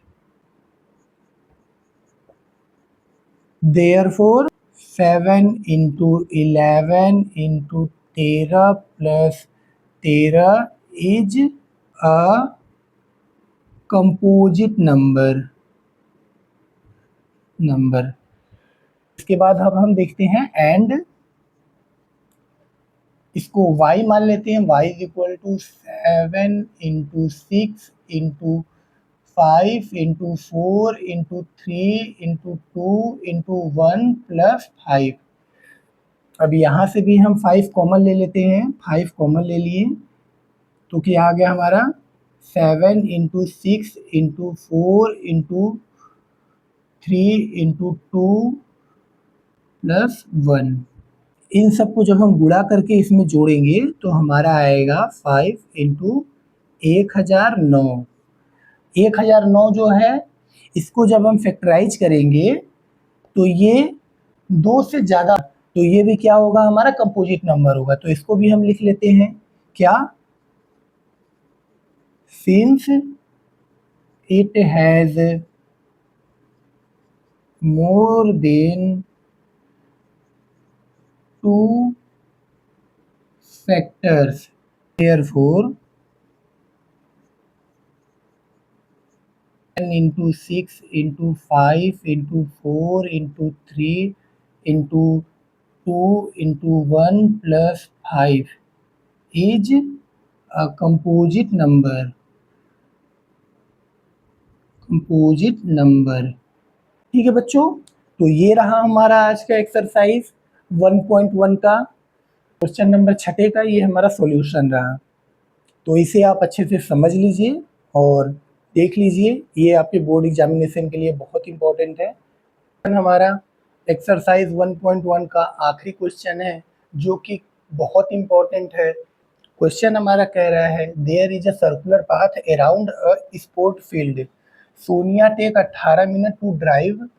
therefore 7 into 11 into 13 plus 13 is a composite number. इसके बाद अब हम देखते हैं एंड, इसको y मान लेते हैं। y is equal to 7 into 6 into 5 into 4 into 3 into 2 into 1 plus 5। अब यहाँ से भी हम 5 कॉमन ले लेते हैं। 5 कॉमन ले लिए तो क्या आ गया हमारा 7 into 6 into 4 into 3 into 2 plus 1। इन सबको जब हम गुणा करके इसमें जोड़ेंगे तो हमारा आएगा 5 इंटू 1009। 1009 जो है, इसको जब हम फैक्टराइज करेंगे तो ये 2 से ज़्यादा, तो ये भी क्या होगा, हमारा कंपोजिट नंबर होगा। तो इसको भी हम लिख लेते हैं क्या, since it has more than 2 factors, therefore 10 into 6 into 5 into 4 into 3 into 2 into 1 plus 5 is a composite number। ठीक है बच्चों, तो ये रहा हमारा आज का एक्सरसाइज 1.1 का क्वेश्चन नंबर 6 का, ये हमारा सॉल्यूशन रहा। तो इसे आप अच्छे से समझ लीजिए और देख लीजिए, ये आपके बोर्ड एग्जामिनेशन के लिए बहुत इंपॉर्टेंट है। हमारा एक्सरसाइज 1.1 का आखिरी क्वेश्चन है जो कि बहुत इंपॉर्टेंट है। क्वेश्चन हमारा कह रहा है there is a circular path around a sport field, Sonia take 18 minute to drive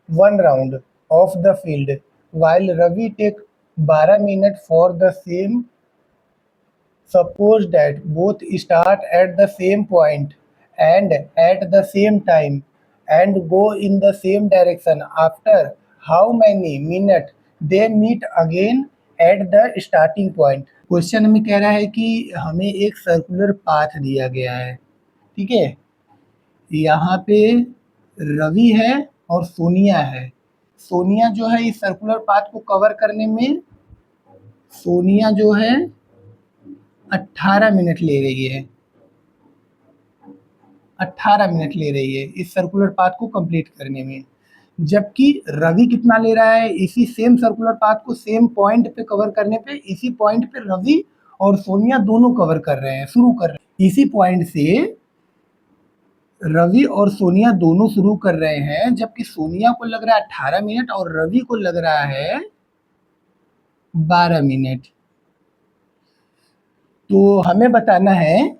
1 round of the field while Ravi take 12 minute for the same. Suppose that both start at the same point and at the same time and go in the same direction. After how many minutes they meet again at the starting point? Question हमें कह रहा है कि हमें एक circular path दिया गया है, ठीक है। यहाँ पे रवि है और सोनिया है। सोनिया जो है इस सर्कुलर पाथ को कवर करने में, सोनिया जो है 18 मिनट ले रही है। 18 मिनट ले रही है इस सर्कुलर पाथ को कंप्लीट करने में, जबकि रवि कितना ले रहा है, इसी सेम सर्कुलर पाथ को सेम पॉइंट पे कवर करने पे, इसी पॉइंट पे रवि और सोनिया दोनों कवर कर रहे हैं, शुरू कर रहे हैं। इसी पॉइंट से रवि और सोनिया दोनों शुरू कर रहे हैं, जबकि सोनिया को लग रहा है 18 मिनट और रवि को लग रहा है 12 मिनट। तो हमें बताना है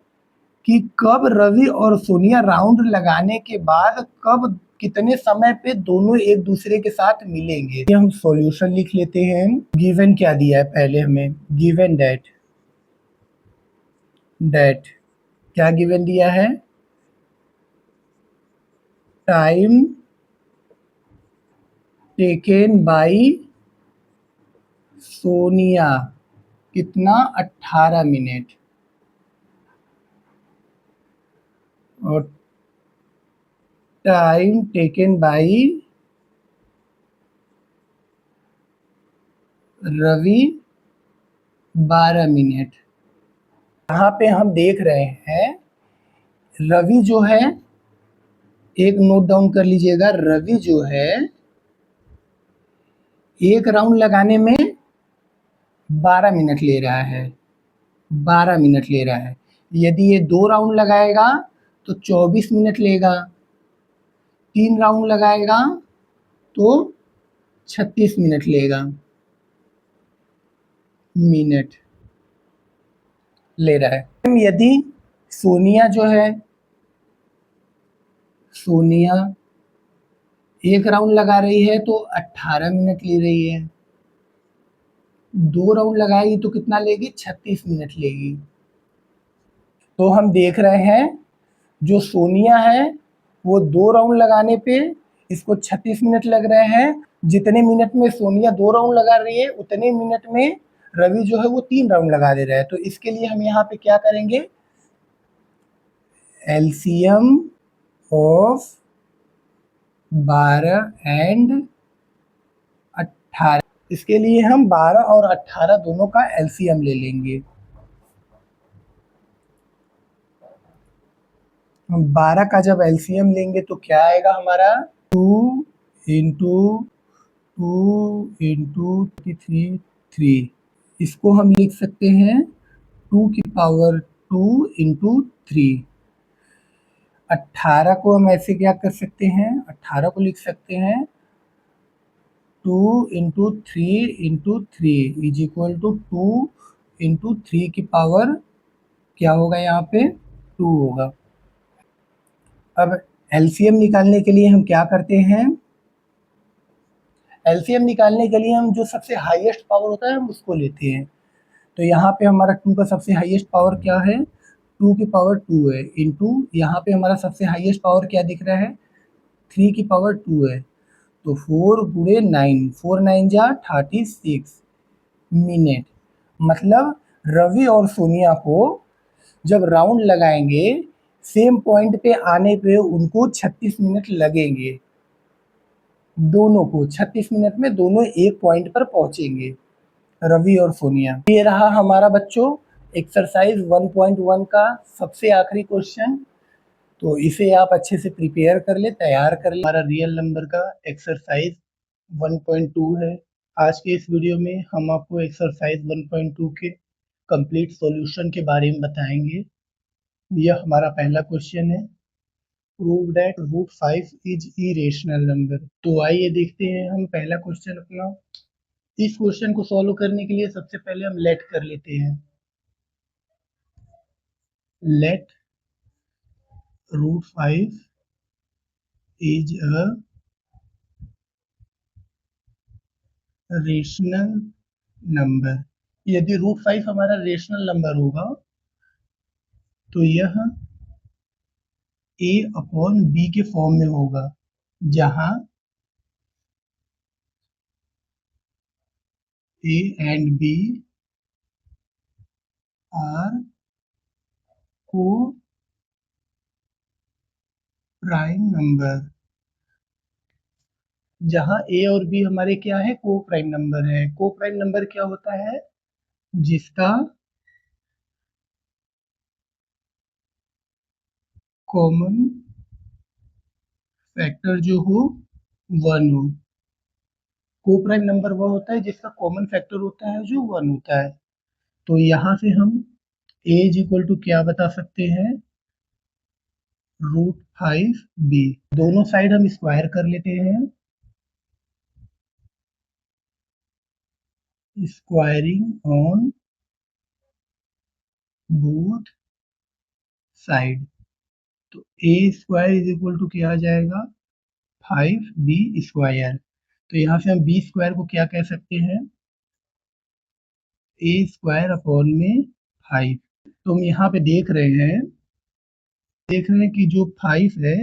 कि कब रवि और सोनिया राउंड लगाने के बाद कब कितने समय पे दोनों एक दूसरे के साथ मिलेंगे। हम सॉल्यूशन लिख लेते हैं। गिवन क्या दिया है पहले हमें, गिवन दैट क्या गिवन दिया है, टाइम टेकन बाई सोनिया कितना 18 मिनट और time taken by Ravi 12 minute. यहाँ पे हम देख रहे हैं रवि जो है, एक नोट डाउन कर लीजिएगा, रवि जो है एक राउंड लगाने में 12 मिनट ले रहा है, 12 मिनट ले रहा है। यदि ये 2 राउंड लगाएगा तो 24 मिनट लेगा, 3 राउंड लगाएगा तो 36 मिनट लेगा, मिनट ले रहा है। यदि सोनिया जो है, सोनिया एक राउंड लगा रही है तो 18 मिनट ले रही है, 2 राउंड लगाएगी तो कितना लेगी, 36 मिनट लेगी। तो हम देख रहे हैं जो सोनिया है वो 2 राउंड लगाने पे इसको 36 मिनट लग रहे हैं। जितने मिनट में सोनिया 2 राउंड लगा रही है उतने मिनट में रवि जो है वो 3 राउंड लगा दे रहा है, तो इसके लिए हम यहाँ पे क्या करेंगे, एलसीएम ऑफ 12 एंड 18, इसके लिए हम 12 और 18 दोनों का एलसीएम ले लेंगे। हम 12 का जब एलसीएम लेंगे तो क्या आएगा हमारा, 2 इंटू 3, इसको हम लिख सकते हैं 2 की पावर 2 इंटू 3। 18 को हम ऐसे क्या कर सकते हैं, 18 को लिख सकते हैं 2 into 3 is equal to 2 into 3 की पावर क्या होगा, यहाँ पे 2 होगा। अब एलसीएम निकालने के लिए हम क्या करते हैं, एलसीएम निकालने के लिए हम जो सबसे हाईएस्ट पावर होता है हम उसको लेते हैं। तो यहाँ पे हमारा 2 का सबसे हाईएस्ट पावर क्या है, 2 की पावर 2 है, इंटू यहाँ पे हमारा सबसे हाईएस्ट पावर क्या दिख रहा है, 3 की पावर 2 है। तो 4 गुणे 9, 4 9 जा 36 मिनट। मतलब रवि और सोनिया को जब राउंड लगाएंगे सेम पॉइंट पे आने पे उनको 36 मिनट लगेंगे। दोनों को 36 मिनट में दोनों एक पॉइंट पर पहुंचेंगे, रवि और सोनिया। ये रहा हमारा बच्चों एक्सरसाइज 1.1 का सबसे आखिरी क्वेश्चन। तो इसे आप अच्छे से प्रिपेयर कर ले, तैयार कर ले। हमारा रियल नंबर का एक्सरसाइज 1.2 है। आज के इस वीडियो में हम आपको एक्सरसाइज 1.2 के कंप्लीट सॉल्यूशन के बारे में बताएंगे। यह हमारा पहला क्वेश्चन है, prove that root 5 is irrational number. तो आइए देखते हैं हम पहला क्वेश्चन अपना। इस क्वेश्चन को सॉल्व करने के लिए सबसे पहले हम लेट कर लेते हैं, let root 5 is a rational number. यदि रूट 5 हमारा रेशनल नंबर होगा तो यह a अपॉन b के फॉर्म में होगा, जहां a and b are coprime number. जहां a और b हमारे क्या है, को प्राइम नंबर है। को प्राइम नंबर क्या होता है, जिसका कॉमन फैक्टर जो हो 1 हो। को प्राइम नंबर वह होता है जिसका कॉमन फैक्टर होता है जो 1 होता है। तो यहाँ से हम a इज इक्वल टू क्या बता सकते हैं, रूट 5b। दोनों साइड हम स्क्वायर कर लेते हैं, स्क्वायरिंग ऑन बोथ साइड। तो a square is equal to क्या आ जाएगा, 5b स्क्वायर। तो यहाँ से हम b स्क्वायर को क्या कह सकते हैं, a स्क्वायर अपॉन में 5। तो हम यहाँ पे देख रहे हैं कि जो 5 है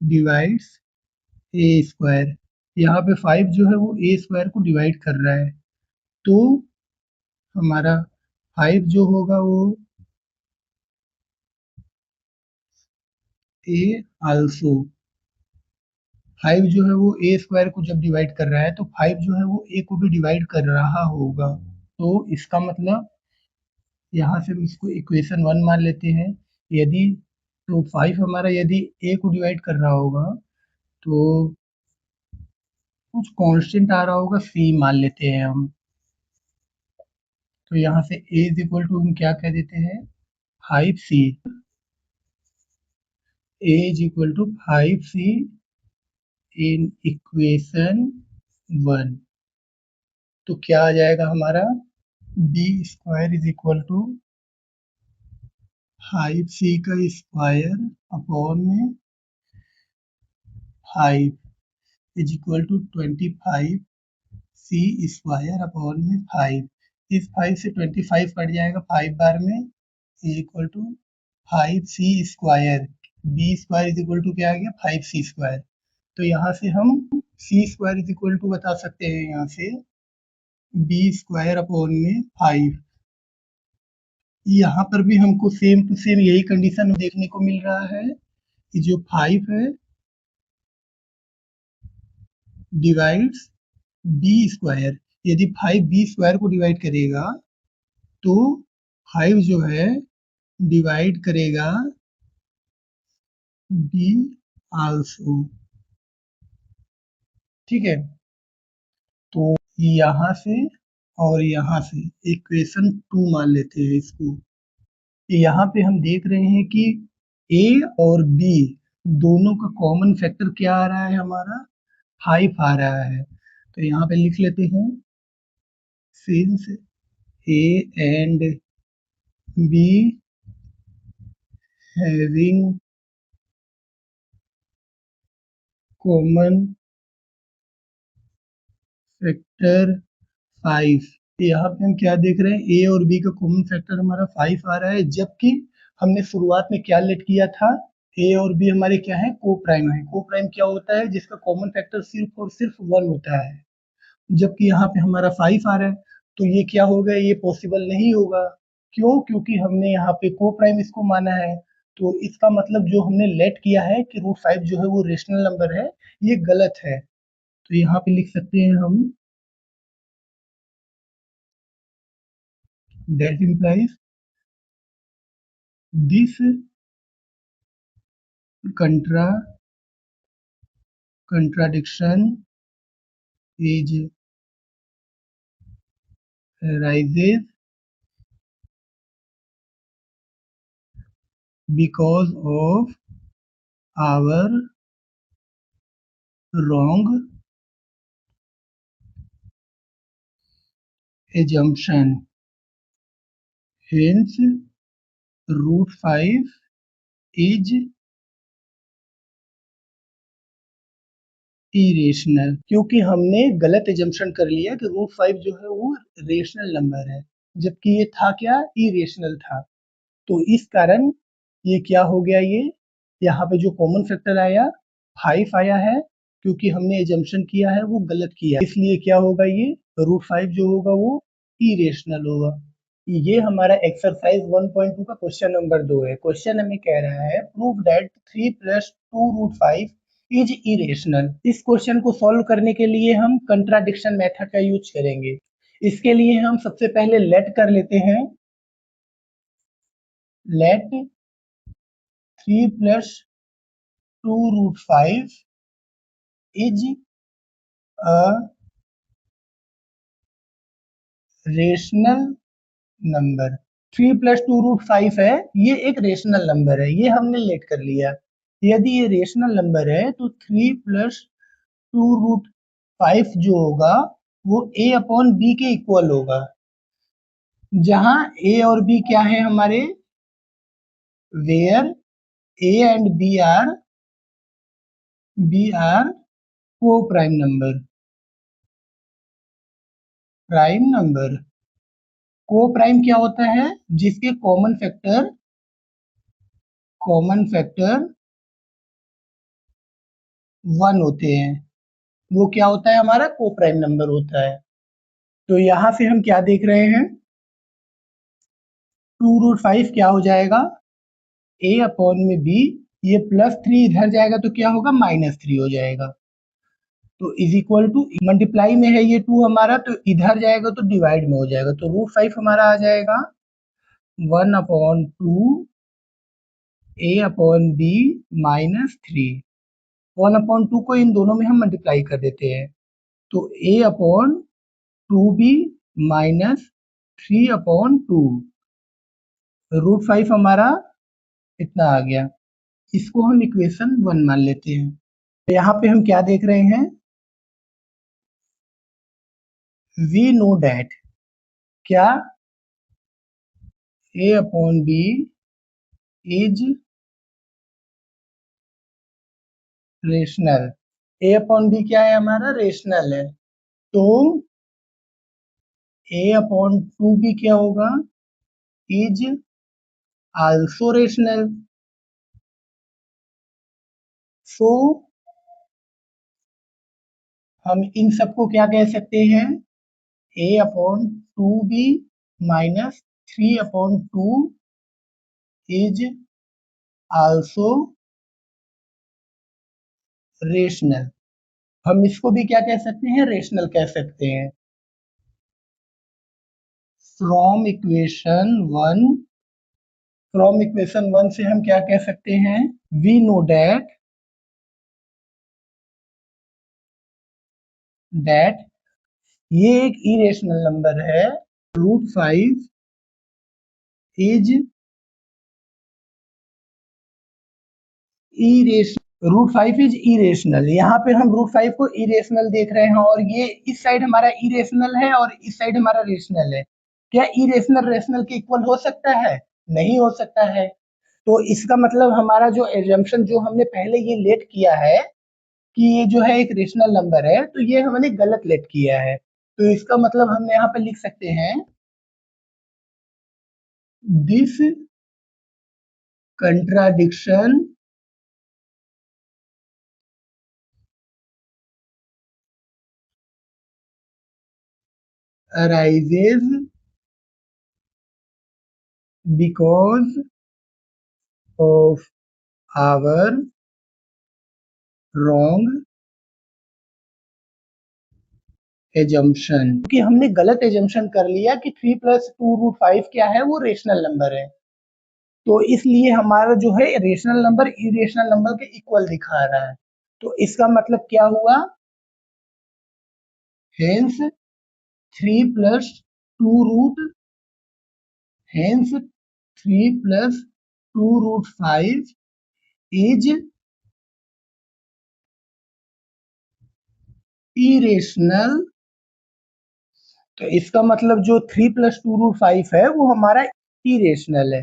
डिवाइड्स ए स्क्वायर। यहाँ पे 5 जो है वो ए स्क्वायर को डिवाइड कर रहा है। तो हमारा 5 जो होगा वो ए आल्सो, 5 जो है वो ए स्क्वायर को जब डिवाइड कर रहा है तो 5 जो है वो ए को भी डिवाइड कर रहा होगा। तो इसका मतलब यहाँ से हम इसको इक्वेशन 1 मान लेते हैं। यदि तो 5 हमारा यदि ए को डिवाइड कर रहा होगा तो कुछ कांस्टेंट आ रहा होगा, सी मान लेते हैं हम। तो यहाँ से a इज इक्वल टू हम क्या कह देते हैं, 5c। a is equal to 5c in equation 1। तो क्या आ जाएगा हमारा, b square is equal to 5c का स्क्वायर अपॉन में 5 is equal to 25 c square upon में 5। इस 5 से 25 कट जाएगा 5 बार में, equal to 5c square. B square is equal to क्या आ गया, 5c स्क्वायर। तो यहाँ से हम C square is equal to बता सकते हैं यहाँ से बी स्क्वायर अपॉन में 5। यहाँ पर भी हमको सेम टू सेम यही कंडीशन देखने को मिल रहा है कि जो 5 है डिवाइड्स बी स्क्वायर, यदि 5 बी स्क्वायर को डिवाइड करेगा तो 5 जो है डिवाइड करेगा बी आल्सो। ठीक है, तो यहाँ से और यहाँ से इक्वेशन 2 मान लेते हैं इसको। यहाँ पे हम देख रहे हैं कि ए और बी दोनों का कॉमन फैक्टर क्या आ रहा है, हमारा 5 आ रहा है। तो यहाँ पे लिख लेते हैं since A and be having common factor 5। यहाँ पे हम क्या देख रहे हैं, ए और बी का कॉमन फैक्टर हमारा 5 आ रहा है, जबकि हमने शुरुआत में क्या लेट किया था, ए और बी हमारे क्या है, को प्राइम है। को प्राइम क्या होता है, जिसका कॉमन फैक्टर सिर्फ और सिर्फ 1 होता है, जबकि यहाँ पे हमारा 5 आ रहा है। तो ये क्या होगा, ये पॉसिबल नहीं होगा। क्यों? क्योंकि हमने यहाँ पे को प्राइम इसको माना है। तो इसका मतलब जो हमने लेट किया है कि √5 जो है वो रेशनल नंबर है, ये गलत है। तो यहाँ पे लिख सकते हैं हम that implies this contradiction is arises because of our wrong assumption. Hence, √5 is irrational, क्योंकि हमने गलत एजम्पशन कर लिया कि √5 जो है वो रेशनल नंबर है, जबकि ये था क्या, इरेशनल था। तो इस कारण ये क्या हो गया, ये यहाँ पे जो कॉमन फैक्टर आया 5 आया है, क्योंकि हमने एजम्पशन किया है वो गलत किया, इसलिए क्या होगा, ये √5 जो होगा वो इरेशनल होगा। ये हमारा एक्सरसाइज 1.2 का क्वेश्चन नंबर 2 है। क्वेश्चन हमें कह रहा है प्रूव दैट 3 + 2√5 इज इरेशनल। इस क्वेश्चन को सॉल्व करने के लिए हम कंट्राडिक्शन मेथड का यूज करेंगे। इसके लिए हम सबसे पहले लेट कर लेते हैं, let 3 + 2√5 is a rational number. 3 + 2√5 है, ये एक रेशनल नंबर है, ये हमने लेट कर लिया। यदि ये रेशनल नंबर है तो 3 + 2√5 जो होगा वो a अपॉन बी के इक्वल होगा, जहां a और b क्या है हमारे, where a and b are coprime number. Coprime क्या होता है, जिसके कॉमन फैक्टर 1 होते हैं, वो क्या होता है, हमारा को प्राइम नंबर होता है। तो यहाँ से हम क्या देख रहे हैं, 2√5 क्या हो जाएगा, a अपॉन में b, ये +3 इधर जाएगा तो क्या होगा, -3 हो जाएगा। तो इज इक्वल टू, मल्टीप्लाई में है ये 2 हमारा, तो इधर जाएगा तो डिवाइड में हो जाएगा, तो √5 हमारा आ जाएगा 1/2 a अपॉन b -3। 1/2 को इन दोनों में हम मल्टीप्लाई कर देते हैं, तो a अपॉन 2b -3/2, √5 हमारा इतना आ गया। इसको हम इक्वेशन 1 मान लेते हैं। तो यहाँ पे हम क्या देख रहे हैं, वी नो डैट, क्या, a upon b is rational. a upon b क्या है हमारा, रेशनल है। तो a अपॉन 2b क्या होगा, इज आल्सो रेशनल। सो हम इन सबको क्या कह सकते हैं, a/2b minus 3/2 is also rational. हम इसको भी क्या कह सकते हैं, रेशनल कह सकते हैं। फ्रॉम इक्वेशन वन से हम क्या कह सकते हैं, वी नो दैट ये एक इरेशनल नंबर है, √5 इज √5 इज इरेशनल। यहाँ पे हम √5 को इरेशनल देख रहे हैं और ये इस साइड हमारा इरेशनल है और इस साइड हमारा रेशनल है। क्या इरेशनल रेशनल के इक्वल हो सकता है? नहीं हो सकता है। तो इसका मतलब हमारा जो एजम्पशन जो हमने पहले ये लेट किया है कि ये जो है एक रेशनल नंबर है, तो ये हमने गलत लेट किया है। तो इसका मतलब हम यहाँ पे लिख सकते हैं, this contradiction arises because of our wrong assumption। क्योंकि हमने गलत एजम्पशन कर लिया कि 3 + 2 √5 क्या है, वो रेशनल नंबर है। तो इसलिए हमारा जो है रेशनल नंबर इरेशनल नंबर के इक्वल दिखा रहा है। तो इसका मतलब क्या हुआ, hence 3 + 2 root hence 3 + 2 √5 is irrational. तो इसका मतलब जो 3 + 2 √5 है वो हमारा इरेशनल है।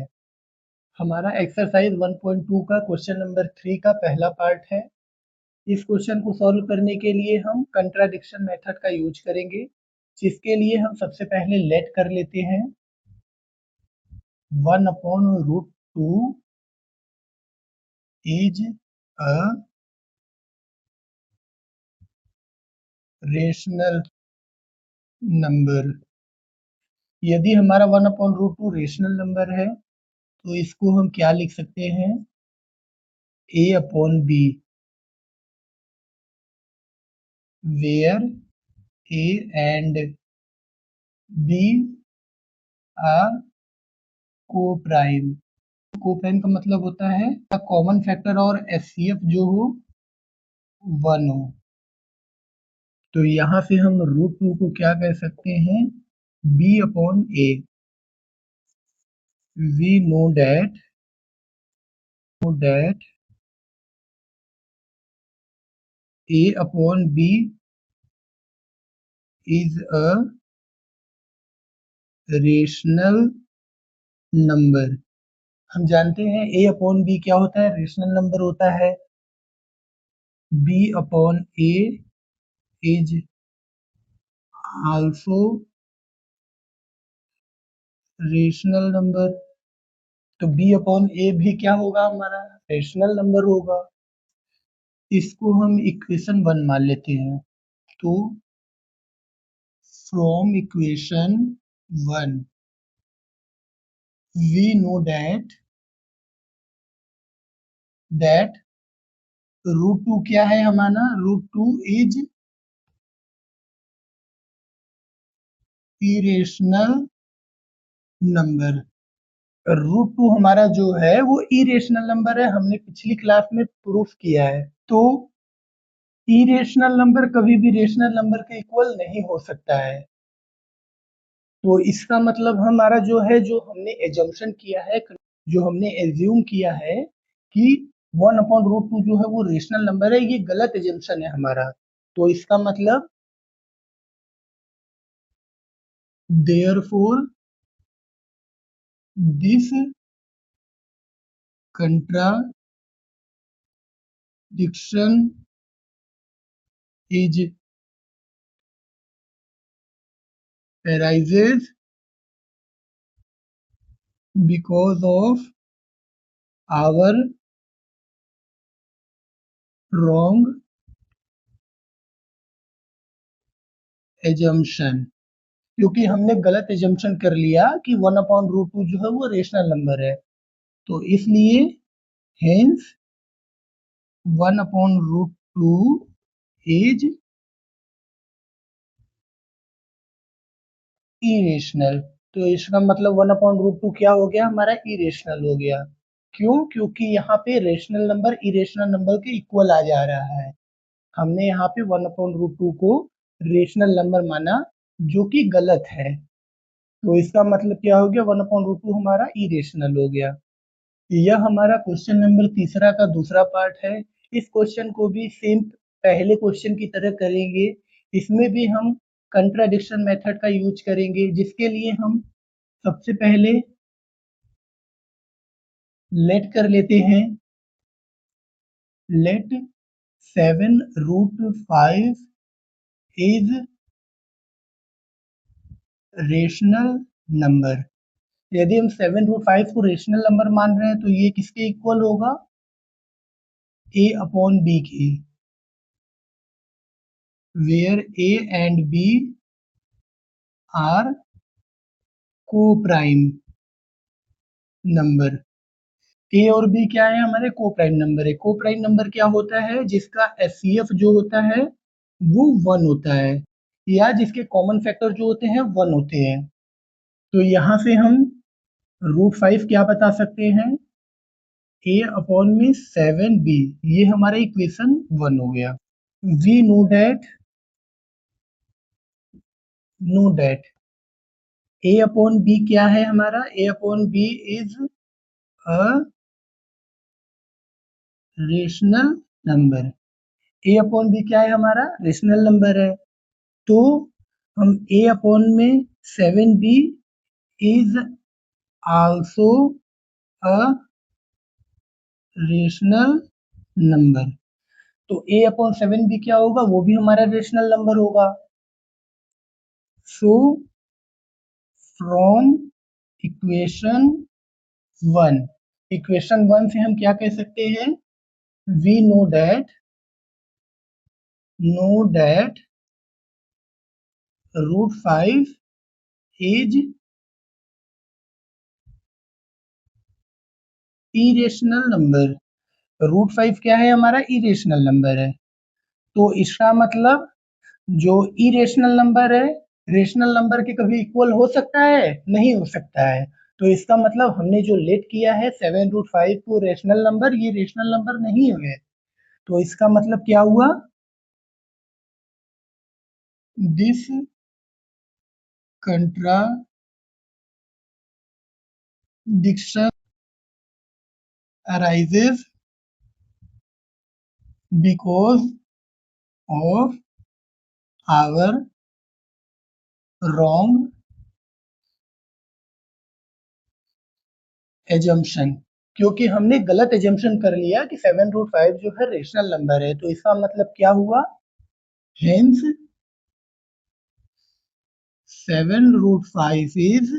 हमारा एक्सरसाइज 1.2 का क्वेश्चन नंबर 3 का पहला पार्ट है। इस क्वेश्चन को सॉल्व करने के लिए हम कंट्राडिक्शन मेथड का यूज करेंगे, जिसके लिए हम सबसे पहले लेट कर लेते हैं 1/√2 इज अ रेशनल नंबर। यदि हमारा 1/√2 रेशनल नंबर है तो इसको हम क्या लिख सकते हैं, a/b, where a and b are coprime. Coprime का मतलब होता है कॉमन फैक्टर और एचसीएफ जो हो 1 हो। तो यहाँ से हम √2 को क्या कह सकते हैं, b/a। we know that a/b is a rational number. हम जानते हैं a/b क्या होता है, रेशनल नंबर होता है। b/a is also rational number. तो b/a भी क्या होगा, हमारा रेशनल नंबर होगा। इसको हम इक्वेशन 1 मान लेते हैं। तो from equation 1 we know that √2 क्या है हमारा, √2 इज इरेशनल नंबर। √2 हमारा जो है वो इरेशनल नंबर है, हमने पिछली क्लास में प्रूफ किया है। तो इरेशनल नंबर कभी भी रेशनल नंबर के इक्वल नहीं हो सकता है। तो इसका मतलब हमारा जो है, जो हमने एजम्पशन किया है, जो हमने एज्यूम किया है कि 1/√2 जो है वो रेशनल नंबर है, ये गलत एजम्पशन है हमारा। तो इसका मतलब therefore this contradiction is arises because of our wrong assumption, क्योंकि हमने गलत एजम्पशन कर लिया कि 1/√2 जो है वो रेशनल नंबर है, तो इसलिए हेंस 1/√2 इज इरेशनल। तो इसका मतलब 1/√2 क्या हो गया, हमारा इरेशनल हो गया। क्यों? क्योंकि यहाँ पे रेशनल नंबर इरेशनल नंबर के इक्वल आ जा रहा है। हमने यहाँ पे 1/√2 को रेशनल नंबर माना, जो कि गलत है। तो इसका मतलब क्या हो गया, 1/√2 हमारा इरेशनल हो गया। यह हमारा क्वेश्चन नंबर तीसरा का दूसरा पार्ट है। इस क्वेश्चन को भी सेम पहले क्वेश्चन की तरह करेंगे। इसमें भी हम कंट्राडिक्शन मेथड का यूज करेंगे, जिसके लिए हम सबसे पहले लेट कर लेते हैं। Let 7√5 is rational number. यदि हम 7√5 को रेशनल नंबर मान रहे हैं तो ये किसके इक्वल होगा, a/b के, where a and b are co-prime number. A और बी क्या है, हमारे को प्राइम नंबर है। को प्राइम नंबर क्या होता है, जिसका एचसीएफ जो होता है वो 1 होता है, या जिसके कॉमन फैक्टर जो होते हैं 1 होते हैं। तो यहाँ से हम √5 क्या बता सकते हैं, a/7b, ये हमारा इक्वेशन 1 हो गया। वी नो डेट a/b क्या है हमारा, a/b is a rational number. a/b क्या है हमारा, रेशनल नंबर है। तो हम a/में 7b is also a rational number. तो a/7b क्या होगा, वो भी हमारा रेशनल नंबर होगा। सो फ्रॉम इक्वेशन 1, इक्वेशन 1 से हम क्या कह सकते हैं, we know that √5 is irrational number. √5 क्या है हमारा, इरेशनल नंबर है। तो इसका मतलब जो इरेशनल नंबर है, रेशनल नंबर के कभी इक्वल हो सकता है, नहीं हो सकता है। तो इसका मतलब हमने जो लेट किया है 7√5 को रेशनल नंबर, ये रेशनल नंबर नहीं है। तो इसका मतलब क्या हुआ, this contradiction arises because of our wrong assumption, क्योंकि हमने गलत एजम्पशन कर लिया कि 7√5 जो है रेशनल नंबर है। तो इसका मतलब क्या हुआ, हेंस 7√5 is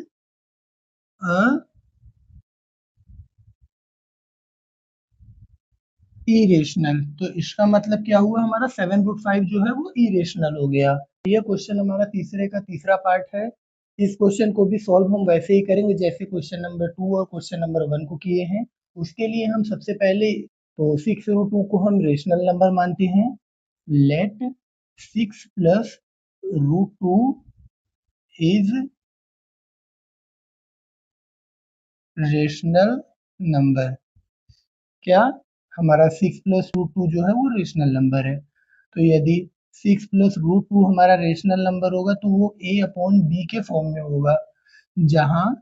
a इरेशनल। तो इसका मतलब क्या हुआ, हमारा 7√5 जो है वो इरेशनल हो गया। ये क्वेश्चन हमारा तीसरे का तीसरा पार्ट है। इस क्वेश्चन को भी सॉल्व हम वैसे ही करेंगे जैसे क्वेश्चन नंबर 2 और क्वेश्चन नंबर 1 को किए हैं। उसके लिए हम सबसे पहले तो 6√2 को हम रेशनल नंबर मानते हैं। Let 6 plus √2 is rational number. क्या, हमारा 6 प्लस √2 जो है वो रेशनल नंबर है। तो यदि 6 प्लस √2 हमारा रेशनल नंबर होगा तो वो a/b के फॉर्म में होगा, जहां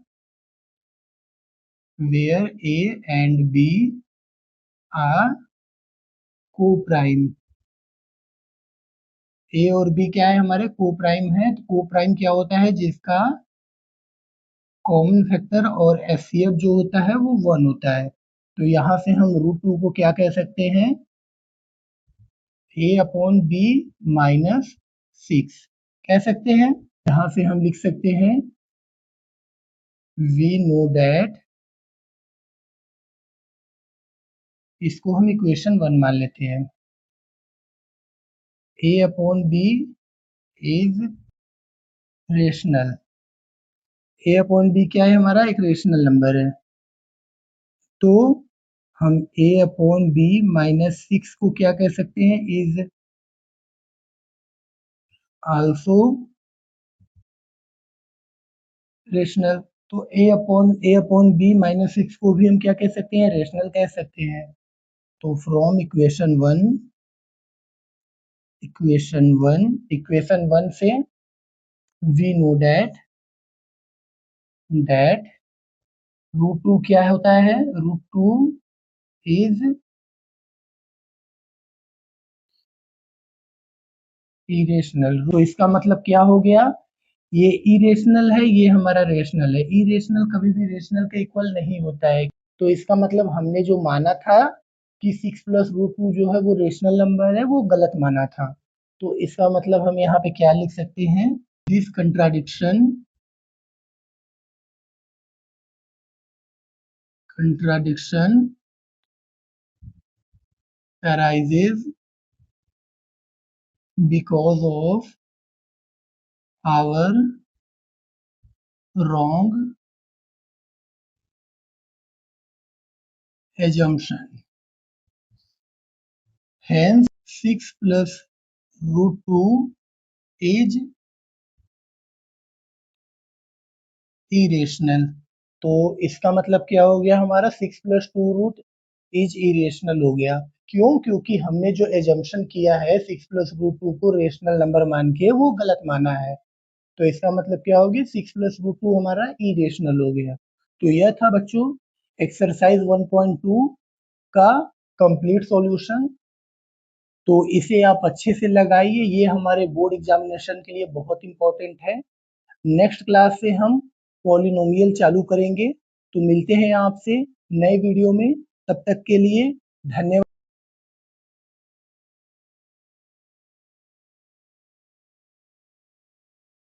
where a and b are coprime. a और b क्या है, हमारे को प्राइम है। तो को प्राइम क्या होता है, जिसका कॉमन फैक्टर और एचसीएफ जो होता है वो 1 होता है। तो यहाँ से हम √2 को क्या कह सकते हैं, a/b माइनस 6 कह सकते हैं। यहाँ से हम लिख सकते हैं, वी नो दैट, इसको हम इक्वेशन 1 मान लेते हैं, a/b is rational. A upon B क्या है हमारा? एक रेशनल नंबर है। तो हम ए अपॉन बी -6 को क्या कह सकते हैं? Is also rational. तो ए अपॉन बी -6 को भी हम क्या कह सकते हैं? रेशनल कह सकते हैं। तो फ्रॉम इक्वेशन वन से वी नो दैट √2 क्या होता है? √2 इज इरेशनल। तो इसका मतलब क्या हो गया? ये इरेशनल है, ये हमारा रेशनल है। इरेशनल कभी भी रेशनल के इक्वल नहीं होता है। तो इसका मतलब हमने जो माना था कि 6 प्लस √2 जो है वो रेशनल नंबर है, वो गलत माना था। तो इसका मतलब हम यहाँ पे क्या लिख सकते हैं? This contradiction arises because of our wrong assumption. Hence 6 plus √2 is irrational। तो इसका मतलब क्या हो गया हमारा? 6 प्लस 2 रूट इज इरेशनल हो गया। क्यों? क्योंकि हमने जो एजम्पशन किया है 6 प्लस √2 को रेशनल नंबर मान के, वो गलत माना है। तो इसका मतलब क्या हो गया? 6 प्लस √2 हमारा इरेशनल हो गया। तो यह था बच्चों एक्सरसाइज 1.2 का कंप्लीट सॉल्यूशन। तो इसे आप अच्छे से लगाइए, ये हमारे बोर्ड एग्जामिनेशन के लिए बहुत इंपॉर्टेंट है। नेक्स्ट क्लास से हम पॉलिनोमियल चालू करेंगे। तो मिलते हैं आपसे नए वीडियो में, तब तक के लिए धन्यवाद।